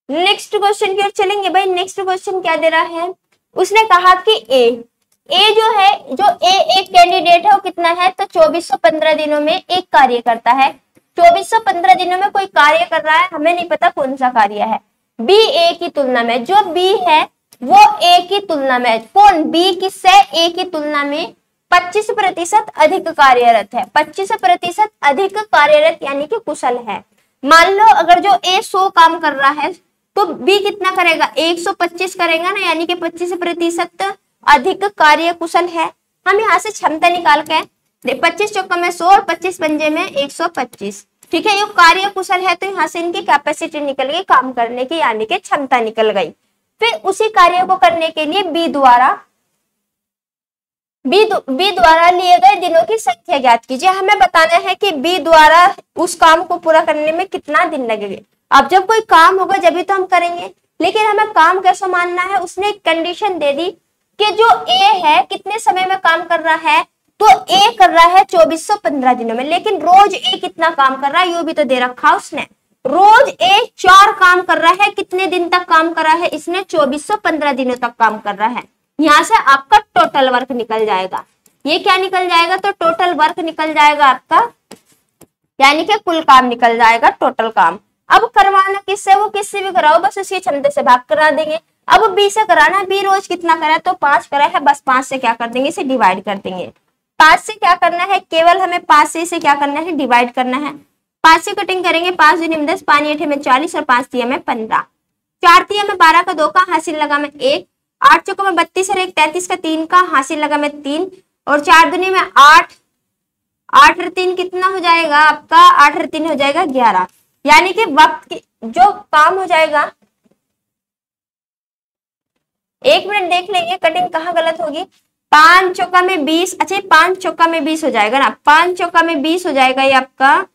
नेक्स्ट क्वेश्चन की ओर चलेंगे। भाई नेक्स्ट क्वेश्चन क्या दे रहा है, उसने कहा कि ए जो है, जो एक कैंडिडेट है वो कितना है, तो 2415 दिनों में एक कार्य करता है। 2415 दिनों में कोई कार्य कर रहा है, हमें नहीं पता कौन सा कार्य है। बी ए की तुलना में, जो बी है वो ए की तुलना में, कौन बी किससे ए की तुलना में 25% अधिक कार्यरत है। 25% अधिक कार्यरत यानी कि कुशल है। मान लो अगर जो ए 100 काम कर रहा है तो बी कितना करेगा 125 करेगा ना, यानी कि 25% अधिक कार्य कुशल है। हम यहाँ से क्षमता निकाल के 25 चौका में 100 और 25 पंजे में 125, ठीक है। ये कार्य कुशल है तो यहाँ से इनकी कैपेसिटी निकल गई काम करने की, यानी कि क्षमता निकल गई। फिर उसी कार्य को करने के लिए बी द्वारा लिए गए दिनों की संख्या ज्ञात कीजिए। हमें बताना है कि बी द्वारा उस काम को पूरा करने में कितना दिन लगेगा। अब जब कोई काम होगा जब तो हम करेंगे, लेकिन हमें काम कैसे मानना है, उसने एक कंडीशन दे दी कि जो ए है कितने समय में काम कर रहा है, तो ए कर रहा है 2415 दिनों में। लेकिन रोज ए कितना काम कर रहा है ये भी तो दे रखा उसने। रोज ए 4 काम कर रहा है, कितने दिन तक काम कर रहा है इसने 2415 दिनों तक काम कर रहा है। यहाँ से आपका टोटल वर्क निकल जाएगा। ये क्या निकल जाएगा, तो टोटल वर्क निकल जाएगा आपका, यानी कि कुल काम निकल जाएगा टोटल काम। अब करवाना किससे, वो किससे भी कराओ, बस उसकी क्षमता से भाग करा देंगे। अब बी से कराना, बी रोज कितना करा है, तो 5 करा है, बस 5 से क्या कर देंगे, इसे डिवाइड कर देंगे। 5 से क्या करना है, केवल हमें 5 से इसे क्या करना है, डिवाइड करना है। 5 से कटिंग करेंगे, 5 दूनी में 10, 5 8 में 40 और 5 3 में 15, 4 3 में 12 का 2 का हासिल लगा में 1, 8 चौका में 32 और 1 33 का 3 का हासिल लगा में 3 और 4 दूनी में 8, 8 और 3 कितना हो जाएगा आपका, 8 और 3 हो जाएगा 11, यानी कि वक्त जो काम हो जाएगा, 1 मिनट देख लेंगे कटिंग कहाँ गलत होगी। 5 चौका में 20, अच्छा 5 चौका में 20 हो जाएगा ना, 5 चौका में 20 हो जाएगा, ये आपका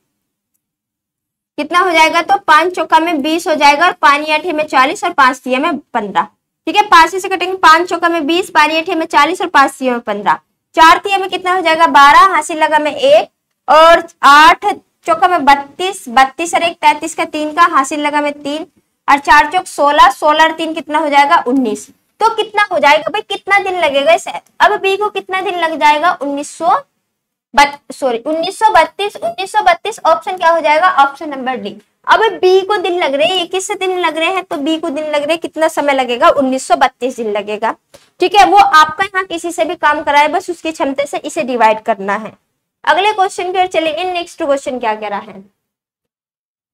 कितना हो जाएगा, तो 5 चौका में 20 हो जाएगा, और 5 8 में 40 और 5 3 में 15। ठीक है, 5 से कटेंगे, 5 चौका में 20, 5 8 में 40 और 5 3 में 15, 4 3 में कितना हो जाएगा 12, हासिल लगा में 1, और 8 चौका में 32, 32 और 1 33 का 3 का, हासिल लगा में 3, और 4 चौक 16, 16 और 3 कितना हो जाएगा 19। तो कितना हो जाएगा भाई, कितना दिन लगेगा इसे, अब बी को कितना दिन लग जाएगा 1932 ऑप्शन क्या हो जाएगा, ऑप्शन नंबर डी। अब बी को दिन लग रहे हैं, ये किससे दिन लग रहे हैं, तो बी को दिन लग रहे हैं, कितना समय लगेगा 1932 दिन लगेगा। ठीक है, वो आपका यहाँ किसी से भी काम कराए, बस उसकी क्षमता से इसे डिवाइड करना है। अगले क्वेश्चन की ओर चलेंगे, नेक्स्ट क्वेश्चन क्या कह रहा है,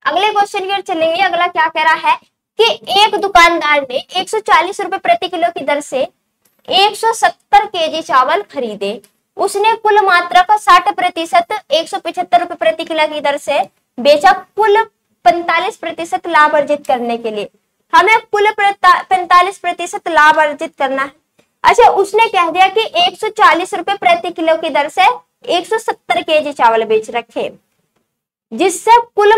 अगले क्वेश्चन की ओर चलेंगे। अगला क्या कह रहा है कि एक दुकानदार ने 140 रुपए प्रति किलो की दर से 170 केजी चावल खरीदे, उसने कुल मात्रा का 60% 175 रुपए प्रति किलो की दर से बेचा, कुल 45% लाभ अर्जित करने के लिए हमें कुल 45% लाभ अर्जित करना है। अच्छा, उसने कह दिया कि 140 रुपए प्रति किलो की दर से 170 केजी चावल बेच रखे, जिससे कुल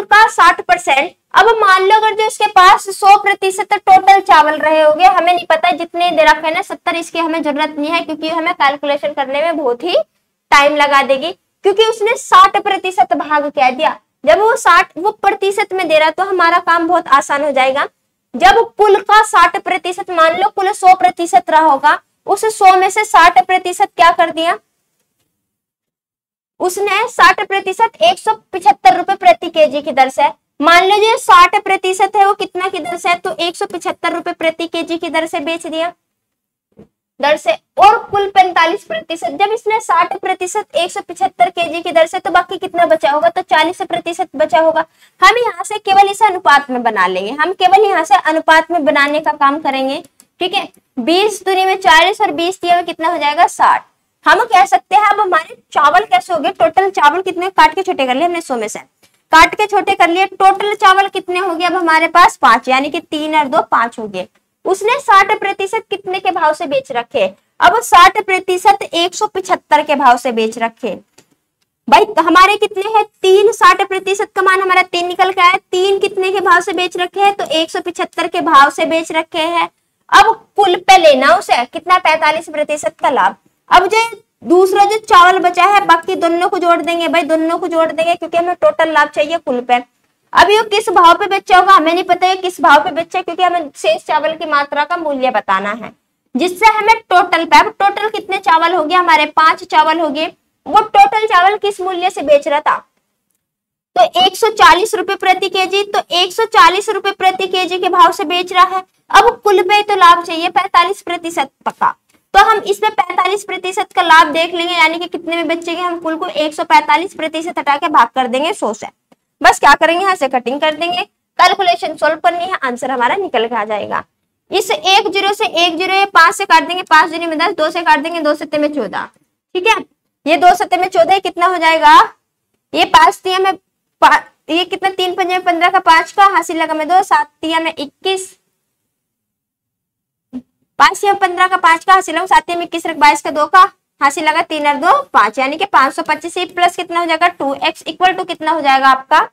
का 60%। अब मान लो अगर जो इसके पास 100% टोटल चावल रहे होंगे, हमें नहीं पता जितने दे रखे ना 70, इसकी हमें जरूरत नहीं है, क्योंकि हमें कैलकुलेशन करने में बहुत ही टाइम लगा देगी, क्योंकि उसने 60% भाग कह दिया। जब वो प्रतिशत में दे रहा तो हमारा काम बहुत आसान हो जाएगा। जब कुल का 60%, मान लो कुल 100% रहा होगा, उस 100 में से 60% क्या कर दिया उसने, 60% 175 रुपए प्रति केजी की दर से। मान लो जो 60% है वो कितना की दर से है, तो 175 रुपए प्रति केजी की दर से बेच दिया दर से, और कुल 45%। जब इसने 60% 175 केजी की दर से, तो बाकी कितना बचा होगा, तो 40% बचा होगा। हम यहाँ से केवल इसे अनुपात में बना लेंगे, हम केवल यहाँ से अनुपात में बनाने का काम करेंगे। ठीक है, 20 दूनी में 40 और 20 में कितना हो जाएगा 60। हम कह सकते हैं अब हमारे चावल कैसे हो गए, टोटल चावल कितने, काट के छोटे कर लिए हमने, 100 में से काट के छोटे कर लिए, टोटल चावल कितने हो गए अब हमारे पास 5, यानी कि 3 और 2 5 हो गए। उसने 60% कितने के भाव से बेच रखे, अब 60% 175 के भाव से बेच रखे। भाई हमारे कितने हैं 3, 60% का मान हमारा 3 निकल के आया, 3 कितने के भाव से बेच रखे हैं, तो 175 के भाव से बेच रखे हैं। अब कुल पे लेना उसे कितना 45% का लाभ। अब जो दूसरा जो चावल बचा है, बाकी दोनों को जोड़ देंगे, भाई दोनों को जोड़ देंगे, क्योंकि हमें टोटल लाभ चाहिए कुल पे। अब ये किस भाव पे बेचा होगा हमें नहीं पता है किस भाव पे बेचा, क्योंकि हमें शेष चावल की मात्रा का मूल्य बताना है, जिससे हमें टोटल पे, अब टोटल कितने चावल हो गया हमारे 5 चावल हो गए, वो टोटल चावल किस मूल्य से बेच रहा था, तो 140 रुपए प्रति केजी, तो 140 रुपए प्रति केजी के भाव से बेच रहा है। अब कुल पे तो लाभ चाहिए 45% पक्का, तो हम इसमें 45% का लाभ देख लेंगे, यानी कि कितने में बचेंगे, हम कुल को 145% हटा के भाग कर देंगे 100 से। बस क्या करेंगे, यहाँ से कटिंग कर देंगे, कैलकुलेशन सोल्व करनी है, आंसर हमारा निकल के आ जाएगा। इस 1 0 से 1 0 5 से काट देंगे, 5 दूनी में 10, 2 से काट देंगे, 2 सत्ते में 14। ठीक है, ये 2 सत्ते में 14 कितना हो जाएगा, ये 5 तिया में ये कितना 3 पंजे में 15 का 5 का, हासिल लगा में 2, 7 तिया में 21, 5 या 15 का 5 का, हासिल लगा 7 में 21 22 का 2 का, हासिल लगा 3 और 2 5, यानी कि 525 प्लस कितना हो जाएगा 2x इक्वल टू कितना हो जाएगा आपका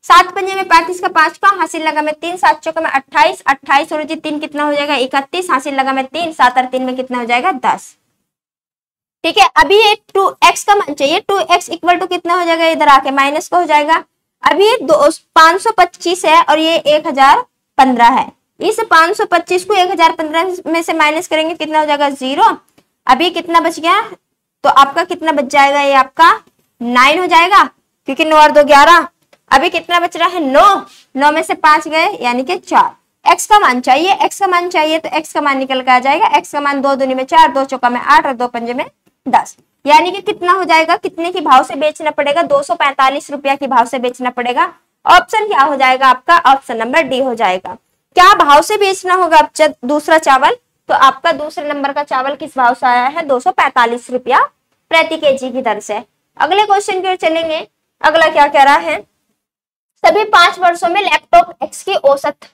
7 पंजे में 35 का 5 का, हासिल लगा में 3, 7 चौका में 28, 28 और 3 कितना हो जाएगा 31, हासिल लगा में 3, 7 और 3 में कितना हो जाएगा 10। ठीक है, अभी ये 2x का मान चाहिए, 2x इक्वल टू कितना हो जाएगा, इधर आके माइनस का हो जाएगा। अभी ये 525 है और ये 1015 है, इस 525 को 1015 में से माइनस करेंगे कितना हो जाएगा 0। अभी कितना बच गया, तो आपका कितना बच जाएगा, ये आपका 9 हो जाएगा, क्योंकि 9 और 2 11। अभी कितना बच रहा है 9, 9 में से 5 गए यानी कि 4। x का मान चाहिए, x का मान चाहिए, तो x का मान निकल के आ जाएगा, x का मान 2 दूनी में 4, 2 चौका में 8 और 2 पंजे में 10, यानी कि कितना हो जाएगा, कितने के भाव से बेचना पड़ेगा, 245 रुपया के भाव से बेचना पड़ेगा। ऑप्शन क्या हो जाएगा आपका, ऑप्शन नंबर डी हो जाएगा। क्या भाव से बेचना होगा अब दूसरा चावल, तो आपका दूसरे नंबर का चावल किस भाव से आया है 245 रुपया प्रति केजी की दर से। अगले क्वेश्चन की ओर चलेंगे। अगला क्या कह रहा है, सभी 5 वर्षों में लैपटॉप एक्स की औसत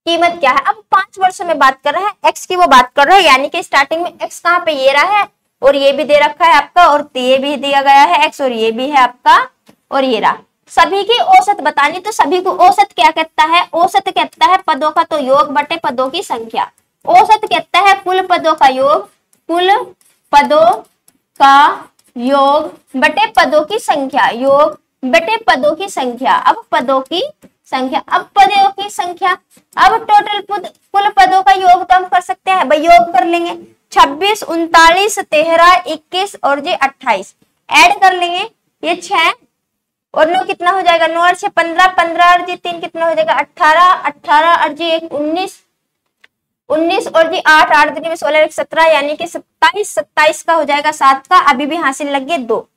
कीमत क्या है। अब 5 वर्षों में बात कर रहे हैं, एक्स की वो बात कर रहे हैं, यानी कि स्टार्टिंग में एक्स कहाँ पे ये रहा है और ये भी दे रखा है आपका, और ये भी दिया गया है एक्स, और ये भी है आपका, और ये रहा। सभी की औसत बतानी, तो सभी को औसत क्या कहता है, औसत कहता है पदों का तो योग बटे पदों की संख्या। औसत कहता है कुल पदों का योग, कुल पदों का योग बटे पदों की संख्या, योग बटे पदों की संख्या। अब पदों की संख्या, अब पदों की संख्या, अब टोटल कुल पदों का योग तो हम कर सकते हैं भाई, योग कर लेंगे 26, 39, 13, 21 और ये 28 ऐड कर लेंगे, ये 6 और 9 कितना हो जाएगा, 9 और 6 15, 15 और 3 कितना हो जाएगा 18, 18 और 1 19, 19 और 8, 8 में 16 1 17, यानी कि 27, 27 का हो जाएगा 7 का। अभी भी हासिल लग गए 2,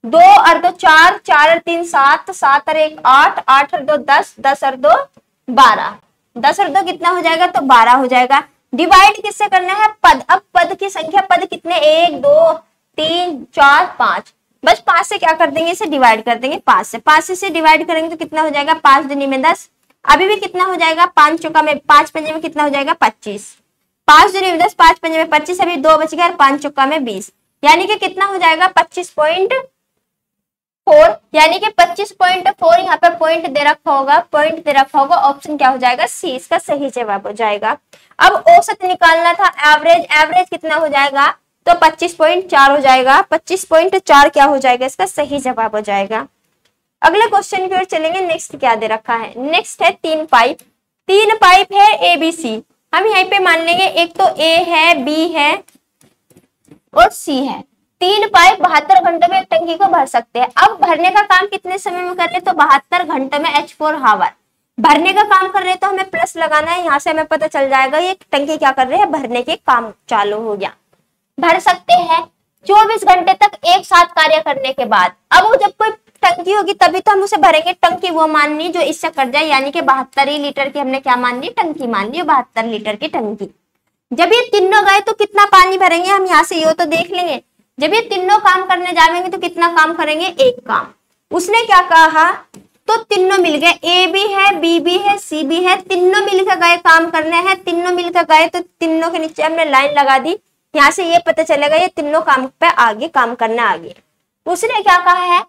2 और 2 4, 4 और 3 7, 7 और 1 8, 8 और 2 10, 10 और 2 12, 10 और 2 कितना हो जाएगा, तो 12 हो जाएगा। डिवाइड किससे करना है, पद। अब पद की संख्या, पद कितने 1 2 3 4 5, बस 5 से क्या कर देंगे, इसे डिवाइड कर देंगे 5 से। 5 से डिवाइड करेंगे तो कितना हो जाएगा, 5 दूनी में 10, अभी भी कितना हो जाएगा 5 चौका में 5 पंजे में कितना हो जाएगा 25, 5 दूनी में 10, 5 पंजे में 25, अभी 2 बच गया, 5 चौका में 20, यानी कि कितना हो जाएगा 25.4, यानी कि 25.4 यहाँ पे पॉइंट दे रखा होगा, पॉइंट दे रखा होगा, ऑप्शन क्या हो जाएगा, सी इसका सही जवाब हो जाएगा। अब औसत निकालना था, एवरेज, एवरेज कितना हो जाएगा, तो 25.4 हो जाएगा, 25.4 क्या हो जाएगा, इसका सही जवाब हो जाएगा। अगले क्वेश्चन की ओर चलेंगे। नेक्स्ट क्या दे रखा है, नेक्स्ट है 3 पाइप, 3 पाइप है ए बी सी। हम यहीं पे मान लेंगे एक तो ए है, बी है और सी है। 3 पाइप 72 घंटों में एक टंकी को भर सकते हैं। अब भरने का काम कितने समय में कर रहे, तो 72 घंटों में H4 हावर भरने का काम कर रहे हैं, तो हमें प्लस लगाना है, यहाँ से हमें पता चल जाएगा ये टंकी क्या कर रहे हैं, भरने के काम चालू हो गया। भर सकते हैं 24 घंटे तक एक साथ कार्य करने के बाद। अब वो जब कोई टंकी होगी तभी तो हम उसे भरेंगे। टंकी वो माननी जो इससे कट जाए, यानी कि 72 लीटर की हमने क्या मान ली, टंकी मान ली, 72 लीटर की टंकी। जब ये तीनों गए तो कितना पानी भरेंगे, हम यहाँ से ये तो देख लेंगे। जब ये तीनों काम करने जाएंगे तो कितना काम करेंगे, एक काम। उसने क्या कहा, तो तीनों मिल गए, ए भी है, बी भी है, सी भी है, तीनों मिलकर गए काम करने हैं। तीनों मिलकर गए तो तीनों के नीचे हमने लाइन लगा दी, यहाँ से ये पता चलेगा ये तीनों काम पे आगे काम करना आगे। उसने क्या कहा है,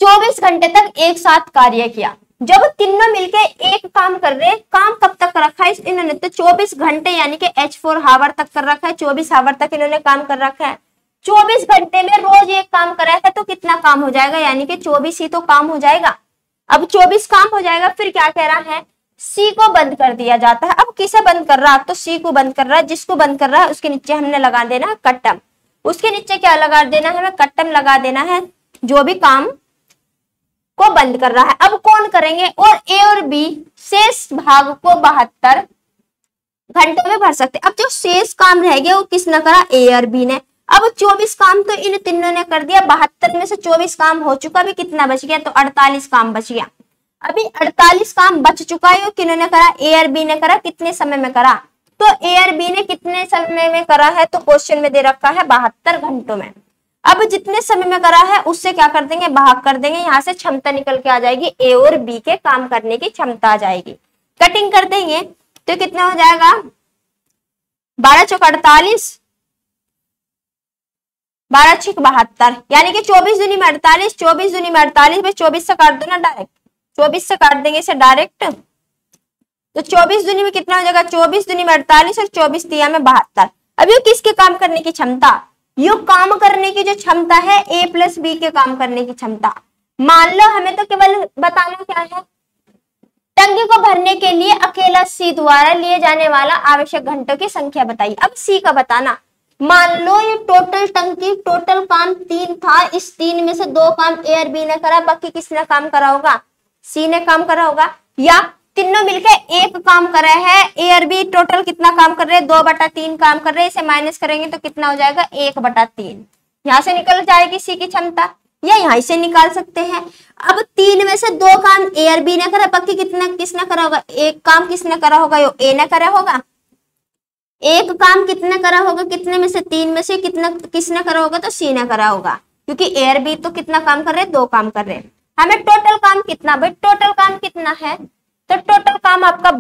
24 घंटे तक एक साथ कार्य किया। जब तीनों मिलके एक काम कर रहे, काम कब तक रखा है इन्होंने, तो 24 घंटे यानी कि H4 हावर तक कर रखा है, 24 हावर तक इन्होंने काम कर रखा है। 24 घंटे में रोज एक काम करा है तो कितना काम हो जाएगा, यानी कि 24 ही तो काम हो जाएगा। अब 24 काम हो जाएगा, फिर क्या कह रहा है, सी को बंद कर दिया जाता है। अब किसे बंद कर रहा है, तो सी को बंद कर रहा है। जिसको बंद कर रहा है उसके नीचे हमने लगा देना है कट्टम। उसके नीचे क्या लगा देना है, हमें कट्टम लगा देना है, जो भी काम को बंद कर रहा है। अब कौन करेंगे, और ए और बी शेष भाग को 72 घंटों में भर सकते। अब जो शेष काम रह गया वो किसने करा, ए और बी ने। अब 24 काम तो इन तीनों ने कर दिया, 72 में से 24 काम हो चुका, अभी कितना बच गया, तो 48 काम बच गया। अभी 48 काम बच चुका है, किन्होंने करा, ए और बी ने करा। कितने समय में करा, तो ए और बी ने कितने समय में करा है, तो क्वेश्चन में दे रखा है 72 घंटों में। अब जितने समय में करा है उससे क्या कर देंगे, भाग कर देंगे, यहाँ से क्षमता निकल के आ जाएगी, ए और बी के काम करने की क्षमता आ जाएगी। कटिंग कर देंगे तो कितना हो जाएगा, 12 चौक 48, 12 छिक 72, यानी कि 24 दूनी में 48, 24 दूनी में 48, भाई 24 से काट दो ना डायरेक्ट, 24 से काट देंगे इसे डायरेक्ट, तो 24 दूनी में कितना हो जाएगा, 24 दूनी में 48 और 24 तिया में 72। अब ये किसके काम करने की क्षमता, ये काम करने की जो क्षमता है ए प्लस बी के काम करने की क्षमता। मान लो हमें तो केवल बताना क्या है, टंकी को भरने के लिए अकेला सी द्वारा लिए जाने वाला आवश्यक घंटों की संख्या बताइए। अब सी का बताना, मान लो ये टोटल टंकी टोटल काम 3 था, इस 3 में से 2 काम ए और बी ने करा, बाकी किसने काम करा होगा, सी ने काम करा होगा। या तीनों मिलकर एक काम कर रहे हैं, ए और बी टोटल कितना काम कर रहे हैं, 2/3 काम कर रहे हैं, इसे माइनस करेंगे तो कितना हो जाएगा 1/3। यहाँ से निकल जाएगी सी की क्षमता, या यहाँ से निकाल सकते हैं। अब 3 में से 2 काम ए और बी ने करा, बाकी कितना किसने करा होगा, एक काम किसने करा होगा, यो ए ने करा होगा। एक काम कितने करा होगा, कितने में से 3 में से कितना किसने करा होगा, तो सी ने करा होगा, क्योंकि ए और बी तो कितना काम कर रहे हैं, 2 काम कर रहे हैं। हमें टोटल काम कितना, भाई टोटल काम कितना है, तो टोटल काम आपका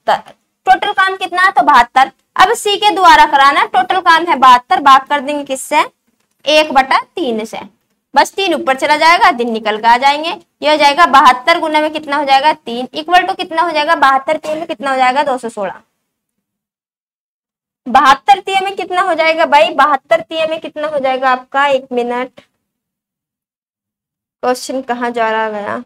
72। टोटल काम कितना है तो 72। अब सी के द्वारा कराना, टोटल काम है 72, भाग कर देंगे किससे 1/3 से, बस 3 ऊपर चला जाएगा, दिन निकल के आ जाएंगे। ये हो जाएगा 72 गुना में कितना हो जाएगा 3 इक्वल टू कितना हो जाएगा 72 3 में कितना हो जाएगा 216। 72 3 में कितना हो जाएगा भाई 72 3 में कितना हो जाएगा आपका, 1 मिनट, क्वेश्चन कहाँ जा रहा गया।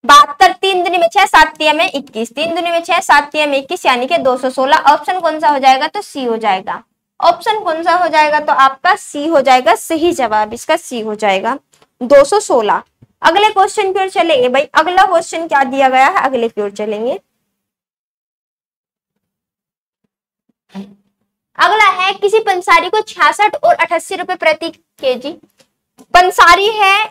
72 3 दूनी में 6 7 तिया में 21, 3 दूनी में 6 7 तिया में 21 यानी कि 216। ऑप्शन कौन सा हो जाएगा तो सी हो जाएगा। ऑप्शन कौन सा हो जाएगा तो आपका सी हो जाएगा, सही जवाब इसका सी हो जाएगा 216। अगले क्वेश्चन की ओर चलेंगे भाई। अगला क्वेश्चन क्या दिया गया है, अगले की ओर चलेंगे। अगला है किसी पंसारी को 66 और 88 रुपए प्रति केजी, पंसारी है,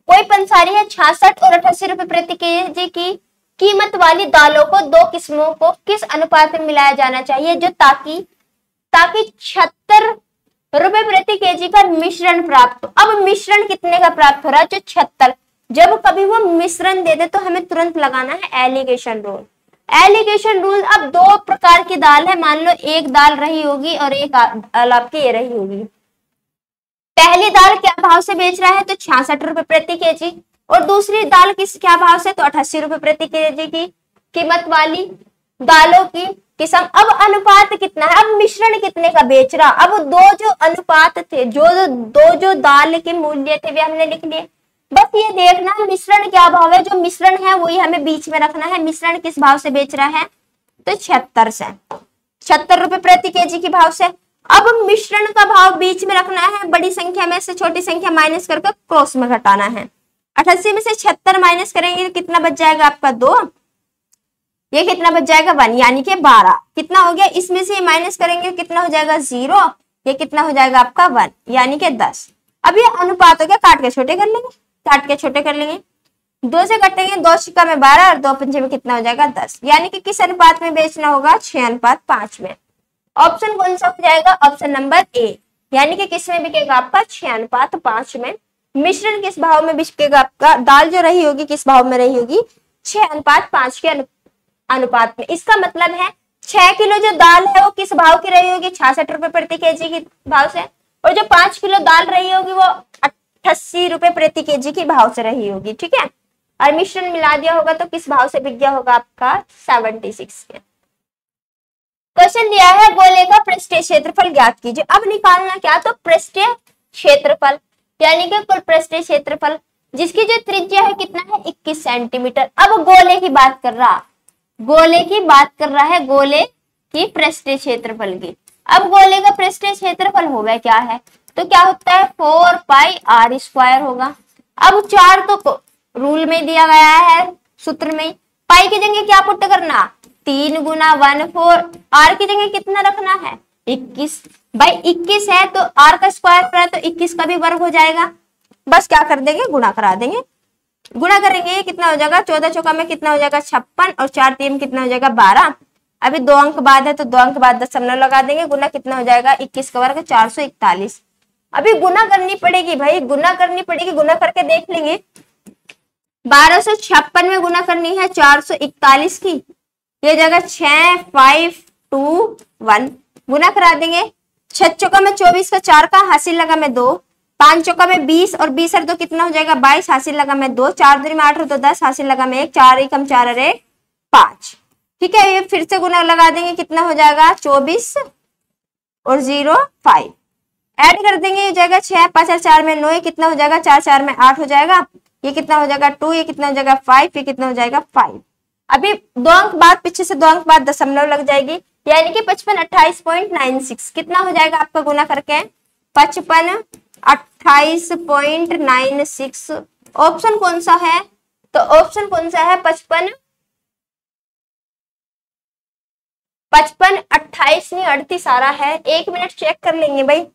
कोई पंसारी है 66 और 88 रुपए प्रति केजी की कीमत वाली दालों को दो किस्मों को किस अनुपात में मिलाया जाना चाहिए जो ताकि 76 रुपए प्रति केजी का मिश्रण प्राप्त हो। अब मिश्रण कितने का प्राप्त हो रहा है, जो 76। जब कभी वो मिश्रण दे दे तो हमें तुरंत लगाना है एलिगेशन रूल। एलिगेशन रूल, अब दो प्रकार की दाल है, मान लो एक दाल रही होगी और एक आपकी ये रही होगी। पहली दाल क्या भाव से बेच रहा है तो 66 रुपए प्रति केजी, और दूसरी दाल किस क्या भाव से तो 88 रुपए प्रति केजी की कीमत वाली दालों की किस्म। अब अनुपात कितना है, अब मिश्रण कितने का बेच रहा। अब दो जो अनुपात थे, जो दाल के मूल्य थे वे हमने लिख लिए। बस ये देखना मिश्रण क्या भाव है, जो मिश्रण है वही हमें बीच में रखना है। मिश्रण किस भाव से बेच रहा है तो 76 से, 76 रुपए प्रति केजी के भाव से। अब मिश्रण का भाव बीच में रखना है, बड़ी संख्या में से छोटी संख्या माइनस करके क्रॉस में घटाना है। 88 में से 76 माइनस करेंगे तो कितना बच जाएगा आपका 2, ये कितना बच जाएगा 1 यानी कि 12। कितना हो गया, इसमें से माइनस करेंगे कितना हो जाएगा 0, ये कितना हो जाएगा आपका 1 यानी कि 10। अब ये अनुपात हो गया, काट के छोटे कर लेंगे, काट के छोटे कर लेंगे, 2 से कटेंगे, 2 छिक्का में 12 और 2 पंजे में कितना हो जाएगा 10, यानी कि किस अनुपात में बेचना होगा 6:5 में। ऑप्शन कौन सा हो जाएगा, ऑप्शन नंबर ए, यानी कि किस में बिकेगा आपका 6:5 में। मिश्रण किस भाव में बिकेगा आपका, दाल जो रही होगी किस भाव में रही होगी 6:5 के अनुपात में। इसका मतलब है 6 किलो जो दाल है वो किस भाव की रही होगी 66 रुपए प्रति केजी के भाव से, और जो 5 किलो दाल रही होगी वो 88 रुपए प्रति केजी के भाव से रही होगी, ठीक है। और मिश्रण मिला दिया होगा तो किस भाव से बिक गया होगा आपका 76 के। क्वेश्चन दिया है गोले का पृष्ठीय क्षेत्रफल ज्ञात कीजिए। अब निकालना क्या तो पृष्ठीय क्षेत्रफल, यानी कि कुल पृष्ठीय क्षेत्रफल जिसकी जो त्रिज्या है कितना है 21 सेंटीमीटर। अब गोले की बात कर रहा, गोले की बात कर रहा है, गोले की पृष्ठीय क्षेत्रफल की। अब गोले का पृष्ठीय क्षेत्रफल होगा क्या है तो क्या होता है 4πr² होगा। अब 4 तो रूल में दिया गया है, सूत्र में, पाई की जगह क्या पुट करना 3 गुना 1/4, आर की जगह कितना रखना है 21। भाई 21 है तो आर का स्क्वायर है तो 21 का भी वर्ग हो जाएगा। बस क्या कर देंगे गुणा करा देंगे, गुणा करेंगे ये कितना हो जाएगा 14 चौका में कितना हो जाएगा 56 और 4 3 में कितना हो जाएगा 12। अभी 2 अंक बाद है तो 2 अंक बाद दशमलव लगा देंगे, गुना कितना हो जाएगा 21 का वर्ग 441। अभी गुना करनी पड़ेगी भाई, गुना करनी पड़ेगी, गुना करके देख लेंगे। 1256 में गुना करनी है 441 की, ये जगह 6 5 2 1 गुना करा देंगे। 6 चौका में 24 का 4 का हासिल लगा में 2, 5 चौका में 20 और 20 और 2 कितना हो जाएगा 22 हासिल लगा में 2, 4 दूनी में 8 और 2 10 हासिल लगा में 1, 4 1 4 और 1 5, ठीक है। ये फिर से गुना लगा देंगे कितना हो जाएगा 24 और 0 5 ऐड कर देंगे, ये जाएगा 6 5 और 4 में 9, ये कितना हो जाएगा 4 4 में 8 हो जाएगा, ये कितना हो जाएगा 2, ये कितना हो जाएगा 5, ये कितना हो जाएगा 5। अभी 2 अंक बाद पीछे से 2 अंक बाद दशमलव लग जाएगी, यानी कि 55 28.96 कितना हो जाएगा आपका गुना करके 55 28.96। ऑप्शन कौन सा है तो ऑप्शन कौन सा है 55 28 नहीं 38 आ रहा है, 1 मिनट चेक कर लेंगे भाई।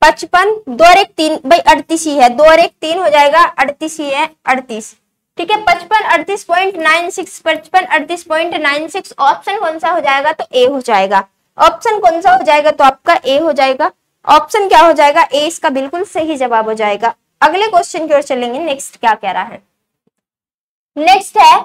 55 2 और 1 3 भाई 38 ही है, 2 और 1 3 हो जाएगा 38 ही है 38, ठीक है। 55 38.96 55 38.96 ऑप्शन कौन सा हो जाएगा तो ए हो जाएगा। ऑप्शन कौन सा हो जाएगा तो आपका ए हो जाएगा। ऑप्शन क्या हो जाएगा ए इसका बिल्कुल सही जवाब हो जाएगा। अगले क्वेश्चन की ओर चलेंगे, नेक्स्ट क्या कह रहा है। नेक्स्ट है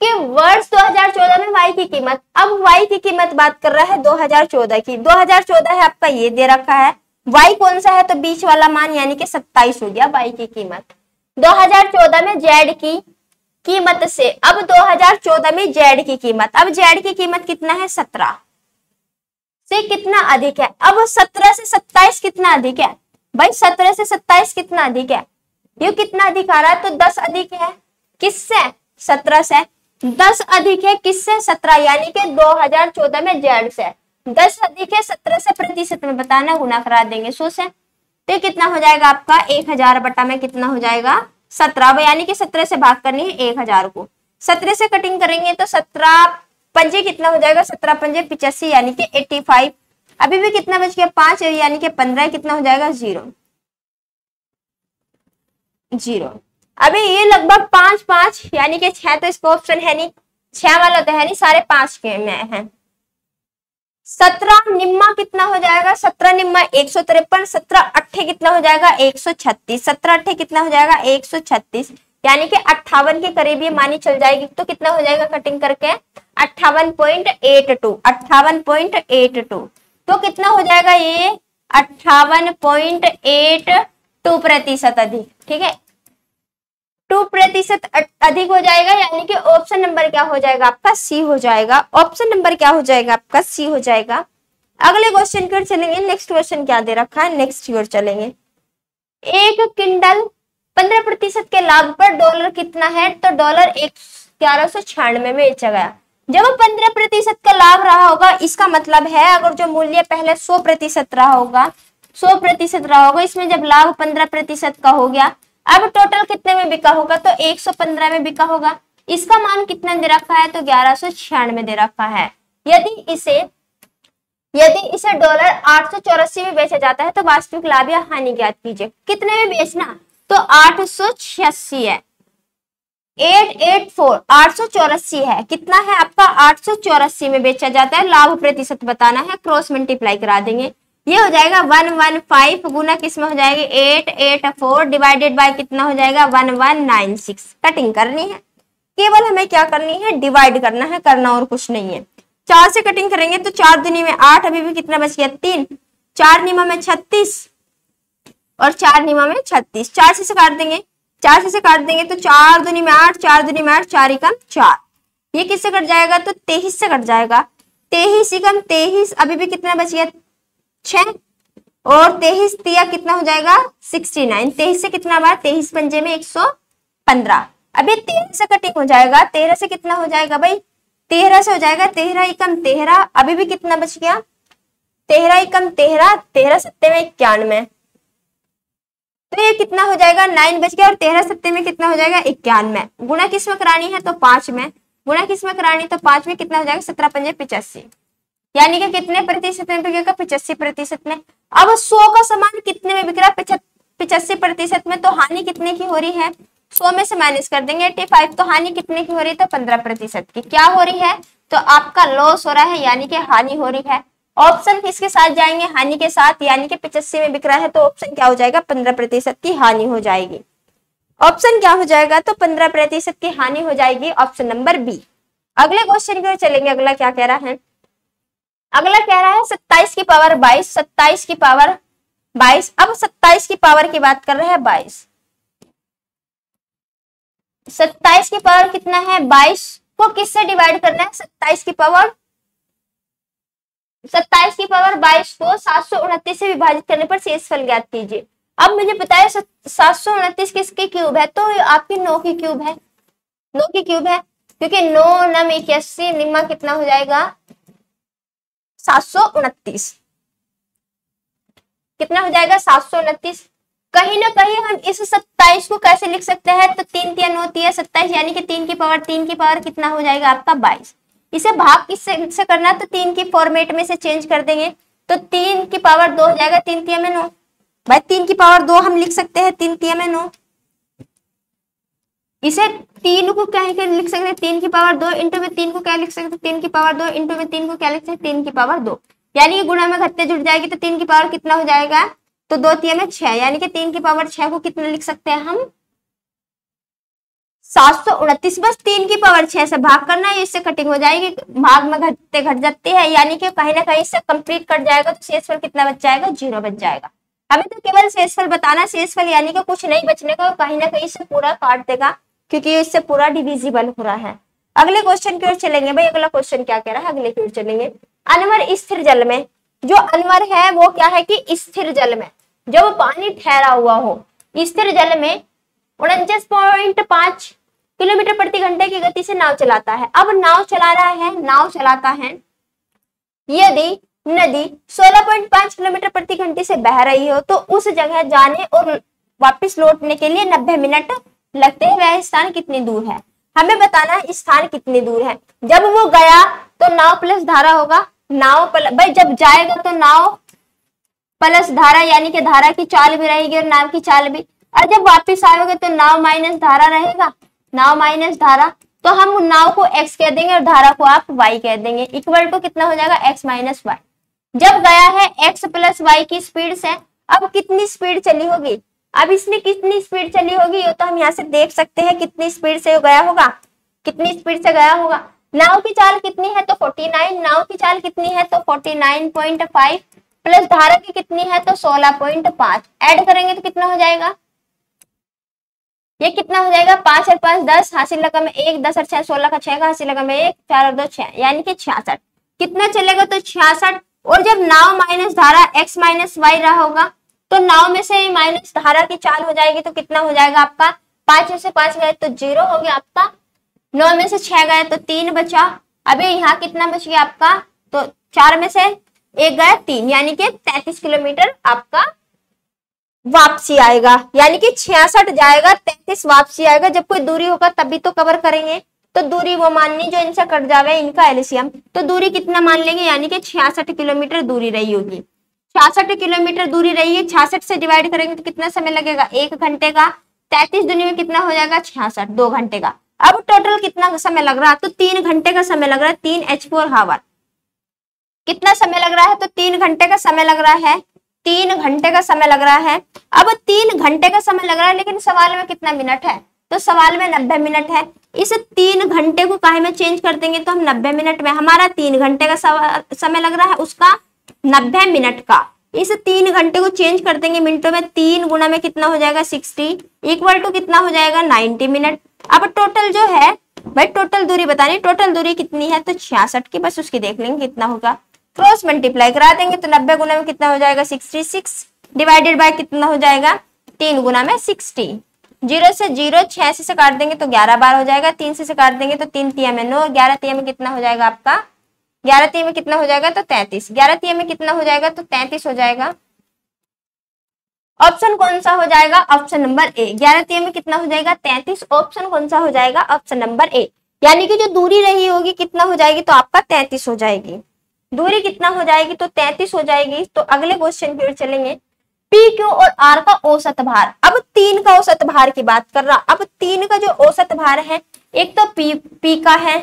कि वर्ष 2014 में y की कीमत। अब y की कीमत बात कर रहा है 2014 की। 2014 है आपका, ये दे रखा है। y कौन सा है, तो बीच वाला मान यानी कि 27 हो गया y की कीमत 2014 में z की कीमत से। अब 2014 में z की कीमत, अब z की कीमत कितना है, 17 से कितना अधिक है। अब 17 से 27 कितना अधिक है भाई, 17 से 27 कितना अधिक है, ये कितना अधिक आ रहा है, तो 10 अधिक है। किससे, 17 से। 10 अधिक है किससे, 17, यानी कि 2014 में z से 10 अधिक है 17 से, प्रतिशत में बताना, गुना करा देंगे 100 से। तो कितना हो जाएगा आपका 1000 बटा में कितना हो जाएगा 17, यानी कि 17 से भाग करनी है 1000 को। 17 से कटिंग करेंगे तो 17 पंजे कितना हो जाएगा, 17 पंजे 85 यानी कि 85। अभी भी कितना बच गया, 5 यानी कि 15, कितना हो जाएगा 0 0। अभी ये लगभग 5 5 यानी कि 6, तो इसका ऑप्शन है नहीं, 6 वाला तो है नहीं, सारे 5 के में है। 17 निम्मा कितना हो जाएगा, 17 निम्मा 153, 17 अट्ठे कितना हो जाएगा 136, 17 अट्ठे कितना हो जाएगा 136, यानी कि 58 के करीब ये मानी चल जाएगी। तो कितना हो जाएगा कटिंग करके 58.82, 58.82। तो कितना हो जाएगा ये 58.82 प्रतिशत अधिक, ठीक है, 2% अधिक हो जाएगा, यानी कि ऑप्शन नंबर क्या हो जाएगा आपका, सी हो जाएगा। ऑप्शन नंबर क्या हो जाएगा आपका, सी हो जाएगा। अगले क्वेश्चन की ओर चलेंगे। नेक्स्ट क्वेश्चन क्या दे रखा है, नेक्स्ट की ओर चलेंगे। एक किंडल 15% के लाभ पर डॉलर कितना है, तो डॉलर 1196 में बेचा गया। जब 15% का लाभ रहा होगा, इसका मतलब है अगर जो मूल्य पहले 100% रहा होगा, 100% रहा होगा, इसमें जब लाभ 15% का हो गया, अब टोटल कितने में बिका होगा, तो 115 में बिका होगा। इसका मान कितना दे रखा है, तो 1196 दे रखा है। यदि इसे डॉलर 884 में बेचा जाता है तो वास्तविक लाभ या हानि ज्ञात कीजिए। कितने में बेचना, तो 886 है, 884 884 है, कितना है आपका 884 में बेचा जाता है। लाभ प्रतिशत बताना है, क्रॉस मल्टीप्लाई करा देंगे, ये हो जाएगा 115 गुना किस में हो जाएगी 884 डिवाइडेड बाय कितना हो जाएगा 1196। कटिंग करनी है, केवल हमें क्या करनी है, डिवाइड करना है, करना और कुछ नहीं है। 4 से कटिंग करेंगे तो 4 दूनी में 8, अभी भी कितना बच गया 3, 4 निमा में 36 और 4 निमा में 36, 4 से काट देंगे, 4 से काट देंगे तो 4 दूनी में 8, 4 दूनी में 8, 4 एकम 4, ये किससे कट जाएगा, तो 23 से कट जाएगा। 23 एकम 23, अभी भी कितना बच गया 6 और 23 तिया कितना हो जाएगा 69। 23 से कितना बार, 23 पंजे में 115। अभी 13 से कटिंग हो जाएगा, 13 से कितना हो जाएगा भाई, 13 से हो जाएगा 13 एकम 13, अभी भी कितना बच गया 13 एकम 13, 13 सत्ते में 91, तो ये कितना हो जाएगा 9 बच गया, और 13 सत्ते में कितना हो जाएगा 91। गुणा किस में करानी है, तो 5 में, गुणा किस में करानी, तो 5 में कितना हो जाएगा 17 पंजे 85, यानी कि कितने प्रतिशत में बिकेगा 85% में। अब 100 का सामान कितने में बिक रहा है, 85% में, तो हानि कितने की हो रही है, 100 में से माइनस कर देंगे 85, तो हानि कितने की हो रही है, तो 15% की। क्या हो रही है, तो आपका लॉस हो रहा है, यानी कि हानि हो रही है। ऑप्शन किसके साथ जाएंगे, हानि के साथ, यानी कि 85 में बिक रहा है, तो ऑप्शन क्या हो जाएगा 15% की हानि हो जाएगी। ऑप्शन क्या हो जाएगा, तो 15% की हानि हो जाएगी, ऑप्शन नंबर बी। अगले क्वेश्चन की ओर चलेंगे। अगला क्या कह रहा है, अगला कह रहा है 27 की पावर 22, 27 की पावर 22। अब 27 की पावर की बात कर रहे हैं 22, 27 की पावर कितना है 22 को किससे डिवाइड करना है, 27 की पावर 22 को 729 से विभाजित करने पर शेषफल ज्ञात कीजिए। अब मुझे पता है 729 किसकी क्यूब है, तो आपकी 9 की क्यूब है, 9 की क्यूब है, क्योंकि 9 9 81 निम्मा कितना हो जाएगा 729, कितना हो जाएगा 729। कहीं ना कहीं हम इस 27 को कैसे लिख सकते हैं, तो 3 तिया 9 तिया 27, यानी कि 3 की पावर कितना हो जाएगा आपका 22। इसे भाग किससे करना है, तो 3 की फॉर्मेट में से चेंज कर देंगे, तो 3 की पावर 2 हो जाएगा, 3 तिया में 9, भाई 3 की पावर 2 हम लिख सकते हैं 3 तिया में 9। इसे 3 को क्या लिख सकते हैं, 3 की पावर 2 इंटू में 3 को क्या लिख सकते हैं, 3 की पावर 2 इंटू में 3 को क्या लिख सकते हैं, 3 की पावर 2, यानी कि गुणा में घटते जुड़ जाएगी, तो 3 की पावर कितना हो जाएगा, तो 2 तिया में 6, यानी कि 3 की पावर 6 को कितना लिख सकते हैं हम 729, बस 3 की पावर 6 से भाग करना है, इससे कटिंग हो जाएगी, भाग में घटते घट जाती है, यानी कि कहीं ना कहीं इससे कंप्लीट कट जाएगा तो शेषफल कितना बच जाएगा, 0 बच जाएगा। हमें तो केवल शेषफल बताना, शेषफल यानी कि कुछ नहीं बचने का, कहीं ना कहीं इससे पूरा काट देगा क्योंकि इससे पूरा डिविजिबल हो रहा है। अगले क्वेश्चन की ओर चलेंगे भाई, अगला क्वेश्चन क्या कह रहा है, अगले की ओर चलेंगे। अनवर स्थिर जल में, जो अनवर है वो क्या है कि स्थिर जल में, जब पानी ठहरा हुआ हो, स्थिर जल में 49.5 किलोमीटर प्रति घंटे की गति से नाव चलाता है। अब नाव चला रहा है, नाव चलाता है, यदि नदी 16.5 किलोमीटर प्रति घंटे से बह रही हो तो उस जगह जाने और वापस लौटने के लिए 90 मिनट लगते हैं। वह स्थान कितनी दूर है, हमें बताना है स्थान कितनी दूर है। जब वो गया तो नाव प्लस धारा होगा, नाव भाई जब जाएगा तो नाव प्लस धारा, यानी कि धारा की चाल भी रहेगी और नाव की चाल भी, और जब वापस आओगे तो नाव माइनस धारा रहेगा, नाव माइनस धारा, तो हम नाव को x कह देंगे और धारा को आप y कह देंगे, इक्वल टू कितना हो जाएगा, x माइनस वाई। जब गया है x प्लस वाई की स्पीड से, अब कितनी स्पीड चली होगी, अब इसने कितनी स्पीड चली होगी, ये तो हम यहाँ से देख सकते हैं कितनी स्पीड से गया होगा, कितनी स्पीड से गया होगा। नाव की चाल कितनी है तो 49, नाव की चाल कितनी है तो 49.5 प्लस धारा की कितनी है तो 16.5, ऐड करेंगे तो कितना हो जाएगा, ये कितना हो जाएगा, 5 और 5 10, हासिल रकम 1, 10 और 6 16 का 6 का हासिल रकम 1, 4 और 2 6, यानी कि 66। कितना चलेगा तो 66। और जब नाव माइनस धारा x माइनस वाई रहा होगा तो नाव में से माइनस धारा की चाल हो जाएगी तो कितना हो जाएगा आपका, 5 में से 5 गए तो 0 हो गया आपका, 9 में से 6 गए तो 3 बचा। अभी यहाँ कितना बच गया आपका, तो 4 में से 1 गया 3, यानी कि 33 किलोमीटर आपका वापसी आएगा, यानी कि 66 जाएगा 33 वापसी आएगा। जब कोई दूरी होगा तभी तो कवर करेंगे, तो दूरी वो माननी जो इनसे कट जावे, इनका एलसीएम, तो दूरी कितना मान लेंगे, यानी कि 66 किलोमीटर दूरी रही होगी, 66 किलोमीटर दूरी रही है, 66 से डिवाइड करेंगे तो कितना समय लगेगा, 1 घंटे का, 33 दुनी में कितना हो जाएगा 66, 2 घंटे का। अब टोटल कितना समय लग रहा है तो 3 घंटे का समय लग रहा है, 3h4 हावर। कितना समय लग रहा है तो 3 घंटे का समय लग रहा है, 3 घंटे का समय लग रहा है। अब 3 घंटे का समय लग रहा है, लेकिन सवाल में कितना मिनट है, तो सवाल में 90 मिनट है। इस 3 घंटे को काहे में चेंज कर देंगे तो हम 90 मिनट में, हमारा 3 घंटे का समय लग रहा है, उसका 90 मिनट का, इस 3 घंटे को चेंज कर देंगे मिनटों में, 3 गुना में कितना हो जाएगा 60, इक्वल टू कितना हो जाएगा 90 मिनट। अब टोटल जो है भाई, टोटल दूरी बतानी, टोटल दूरी कितनी है तो 66 की, बस उसकी देख लेंगे कितना होगा, क्रॉस मल्टीप्लाई करा देंगे तो 90 गुना में कितना हो जाएगा 66, डिवाइडेड बाय कितना हो जाएगा 3 गुना में 60, 0 से 0, 6 से काट देंगे तो 11 बार हो जाएगा, 3 से काट देंगे तो 3 तिया में 9, 11 तिया में कितना हो जाएगा आपका, 11 तिया में कितना हो जाएगा तो 33, 11 तिया में कितना हो जाएगा तो 33 हो जाएगा। ऑप्शन कौन सा हो जाएगा, ऑप्शन नंबर ए, 11 तिया में कितना हो जाएगा 33, ऑप्शन कौन सा हो जाएगा, ऑप्शन नंबर ए, यानी कि जो दूरी रही होगी कितना हो जाएगी तो आपका 33 हो जाएगी, दूरी कितना हो जाएगी तो 33 हो जाएगी। तो अगले क्वेश्चन की ओर चलेंगे, पी क्यू और आर का औसत भार। अब 3 का औसत भार की बात कर रहा, अब 3 का जो औसत भार है, एक तो पी का है,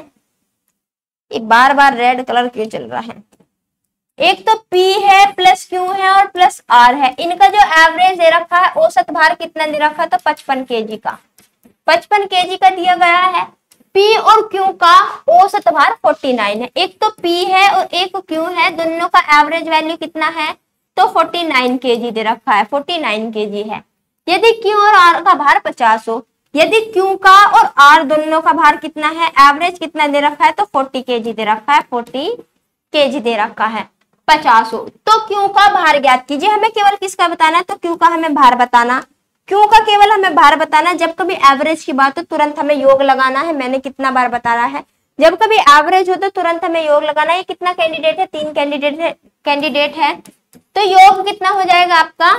बार बार रेड कलर क्यों चल रहा है, एक तो P है प्लस Q है और प्लस R है, इनका जो एवरेज दे रखा है, औसत भार कितना दे रखा है तो 55 kg का, 55 kg का दिया गया है। P और Q का औसत भार 49 है, एक तो P है और एक Q है, दोनों का एवरेज वैल्यू कितना है तो 49 kg दे रखा है, 49 kg है। यदि Q और R का भार 50 हो, यदि Q का और R दोनों का भार कितना है, एवरेज कितना दे रखा है तो 40 kg दे रखा है, 40 kg दे रखा है, 50 हो, तो Q का भार ज्ञात कीजिए। हमें केवल किसका बताना है तो Q का हमें भार बताना, Q का केवल हमें भार बताना। जब कभी एवरेज की बात हो तुरंत हमें योग लगाना है, मैंने कितना बार बताया है, जब कभी एवरेज हो तो तुरंत हमें योग लगाना है। ये कितना कैंडिडेट है, 3 कैंडिडेट है, तो योग कितना हो जाएगा आपका,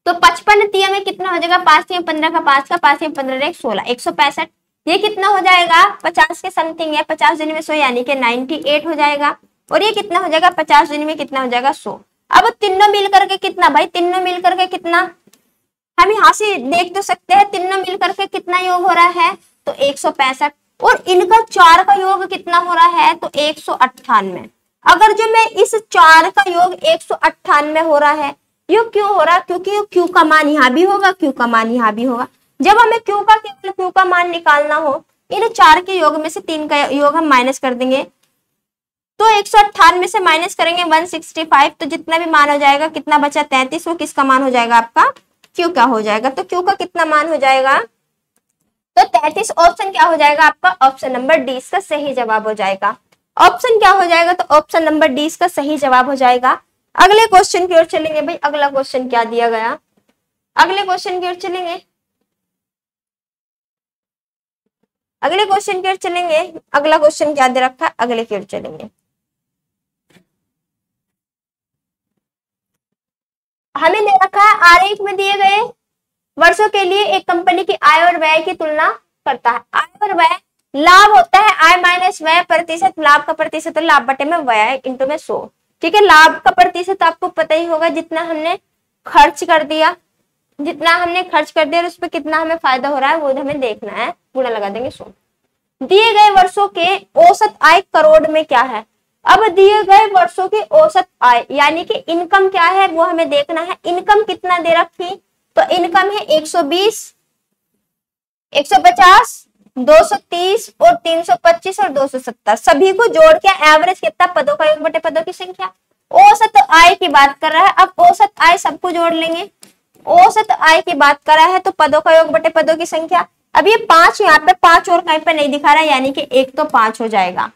तो 55 तिया में कितना हो जाएगा, 5 तिया 15 का 5 का 5 तिया 15 16, 165, ये कितना हो जाएगा 50 के समथिंग है, 50 दिन में 100 यानी कि 98 हो जाएगा, और ये कितना हो जाएगा 50 दिन में कितना हो जाएगा 100। अब तीनों मिल करके कितना भाई, तीनों मिल करके कितना, हम यहाँ से देख तो सकते हैं, तीनों मिल करके कितना योग हो रहा है तो 165, और इनका 4 का योग कितना हो रहा है तो 198। अगर जो मैं इस 4 का योग 198 हो रहा है, ये क्यों हो रहा है, क्योंकि Q का मान यहाँ भी होगा, Q का मान यहाँ भी होगा, जब हमें Q का केवल Q का मान निकालना हो, इन 4 के योग में से 3 का योग हम माइनस कर देंगे, तो 198 से माइनस करेंगे 165, तो जितना भी मान हो जाएगा, कितना बचा 33, वो किसका मान हो जाएगा आपका, Q का हो जाएगा। तो Q का कितना मान हो जाएगा, तो 33 ऑप्शन क्या हो जाएगा आपका, ऑप्शन नंबर डी इसका सही जवाब हो जाएगा। ऑप्शन क्या हो जाएगा, तो ऑप्शन नंबर डी इसका सही जवाब हो जाएगा। अगले क्वेश्चन की ओर चलेंगे भाई, अगला क्वेश्चन क्या दिया गया, अगले क्वेश्चन की ओर चलेंगे, अगले क्वेश्चन की ओर चलेंगे। अगला क्वेश्चन क्या दे रखा है, अगले की ओर चलेंगे। हमें दे रखा है आरेख में दिए गए वर्षों के लिए एक कंपनी की आय और व्यय की तुलना करता है। आय और व्यय, लाभ होता है आय माइनस व्यय प्रतिशत, लाभ का प्रतिशत तो लाभ बटे में व्यय इंटू में 100। ठीक है, लाभ का प्रतिशत आपको पता ही होगा, जितना हमने खर्च कर दिया, जितना हमने खर्च कर दिया और उस पर कितना हमें फायदा हो रहा है वो हमें देखना है, पूरा लगा देंगे 100। दिए गए वर्षों के औसत आय करोड़ में क्या है। अब दिए गए वर्षों की औसत आय यानी कि इनकम क्या है वो हमें देखना है। इनकम कितना दे रखी, तो इनकम है 120, 150, 230 और 325 और 270, सभी को जोड़ के एवरेज कितना, पदों का योग बटे पदों की संख्या। औसत आय की बात कर रहा है, अब औसत आय सबको जोड़ लेंगे, औसत आय की बात कर रहा है तो पदों का योग बटे पदों की संख्या। अब ये 5 यहाँ पे 5 और कहीं पे नहीं दिखा रहा है, यानी कि 1 तो 5 हो जाएगा।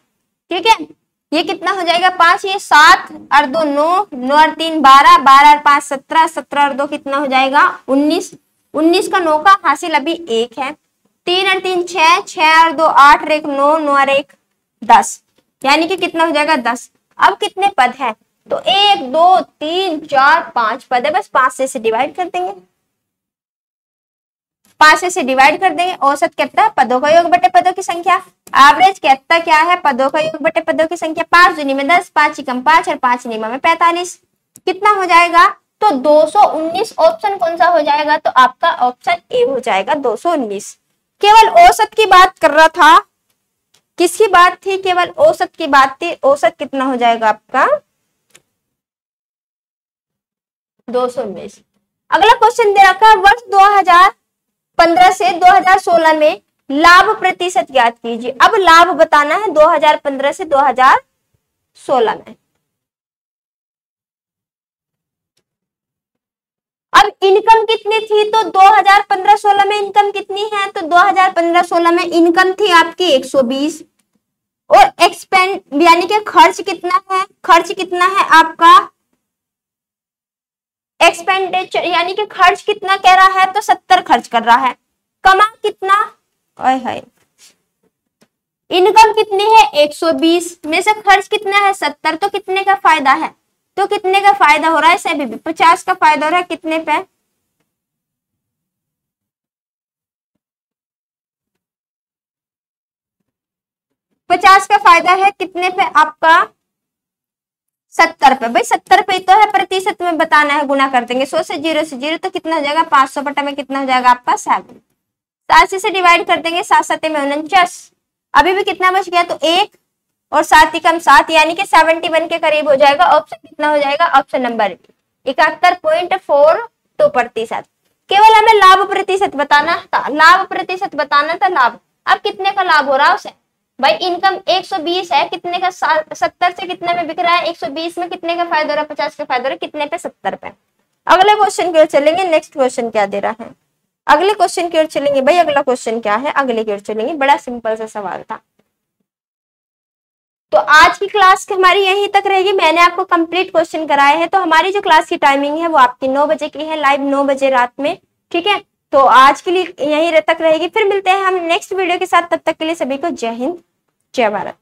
ठीक है, ये कितना हो जाएगा 5, ये 7 और 2 9, 9 और 3 12, 12 और 5 17, 17 और 2 कितना हो जाएगा 19, 19 का 9 का हासिल अभी 1 है, 3 और 3 6, 6 और 2 8 और 1 9, 9 और 1 10, यानी कि कितना हो जाएगा 10। अब कितने पद है, तो 1 2 3 4 5 पद है, बस 5 से डिवाइड कर देंगे, 5 से डिवाइड कर देंगे। औसत कितना, पदों का योग बटे पदों की संख्या। एवरेज कितना क्या है, पदों का योग बटे पदों की संख्या। 5 दूनी में 10, 5 एकम 5 और 5 निमा में 45, कितना हो जाएगा, तो 219। ऑप्शन कौन सा हो जाएगा, तो आपका ऑप्शन ए हो जाएगा 219। केवल औसत की बात कर रहा था, किसकी बात थी, केवल औसत की बात थी। औसत कितना हो जाएगा आपका 219। अगला क्वेश्चन दे रखा है, वर्ष 2015 से 2016 में लाभ प्रतिशत ज्ञात कीजिए। अब लाभ बताना है 2015 से 2016 में। अब इनकम कितनी थी, तो 2015-16 में इनकम कितनी है, तो 2015-16 में इनकम थी आपकी 120 और एक्सपेंड यानी कि खर्च कितना है, खर्च कितना है आपका, एक्सपेंडिचर यानी कि खर्च कितना कह रहा है, तो 70 खर्च कर रहा है। कमा कितना, है इनकम कितनी है 120 में से खर्च कितना है 70, तो कितने का फायदा है, तो कितने का फायदा हो रहा है, सभी 50 का फायदा हो रहा है, कितने पे 50 का फायदा है, कितने पे आपका 70 पे। भाई 70 पे तो है, प्रतिशत में बताना है, गुना कर देंगे 100 से 0 से 0, तो कितना हो जाएगा 500 बटा में कितना हो जाएगा आपका 7, 7 से डिवाइड कर देंगे, 7 7 में 49, अभी भी कितना बच गया, तो 1 और 7 कम 7 यानी कि 71 के करीब हो जाएगा। ऑप्शन कितना हो जाएगा, ऑप्शन नंबर 71.42%। केवल हमें लाभ प्रतिशत बताना था, लाभ प्रतिशत बताना था, लाभ अब कितने का लाभ हो रहा है उसे, भाई इनकम 120 है, कितने का 70 से कितने में बिक रहा है, 120 में कितने का फायदा हो रहा है, 50 का फायदा हो रहा है, कितने पे 70 पे। अगले क्वेश्चन की ओर चलेंगे, नेक्स्ट क्वेश्चन क्या दे रहा है, अगले क्वेश्चन की ओर चलेंगे। भाई अगला क्वेश्चन क्या है, अगले की ओर चलेंगे, बड़ा सिंपल सा सवाल था। तो आज की क्लास हमारी यहीं तक रहेगी, मैंने आपको कंप्लीट क्वेश्चन कराए हैं। तो हमारी जो क्लास की टाइमिंग है वो आपकी 9 बजे की है, लाइव 9 बजे रात में। ठीक है, तो आज के लिए यहीं तक रहेगी, फिर मिलते हैं हम नेक्स्ट वीडियो के साथ। तब तक के लिए सभी को जय हिंद, जय भारत।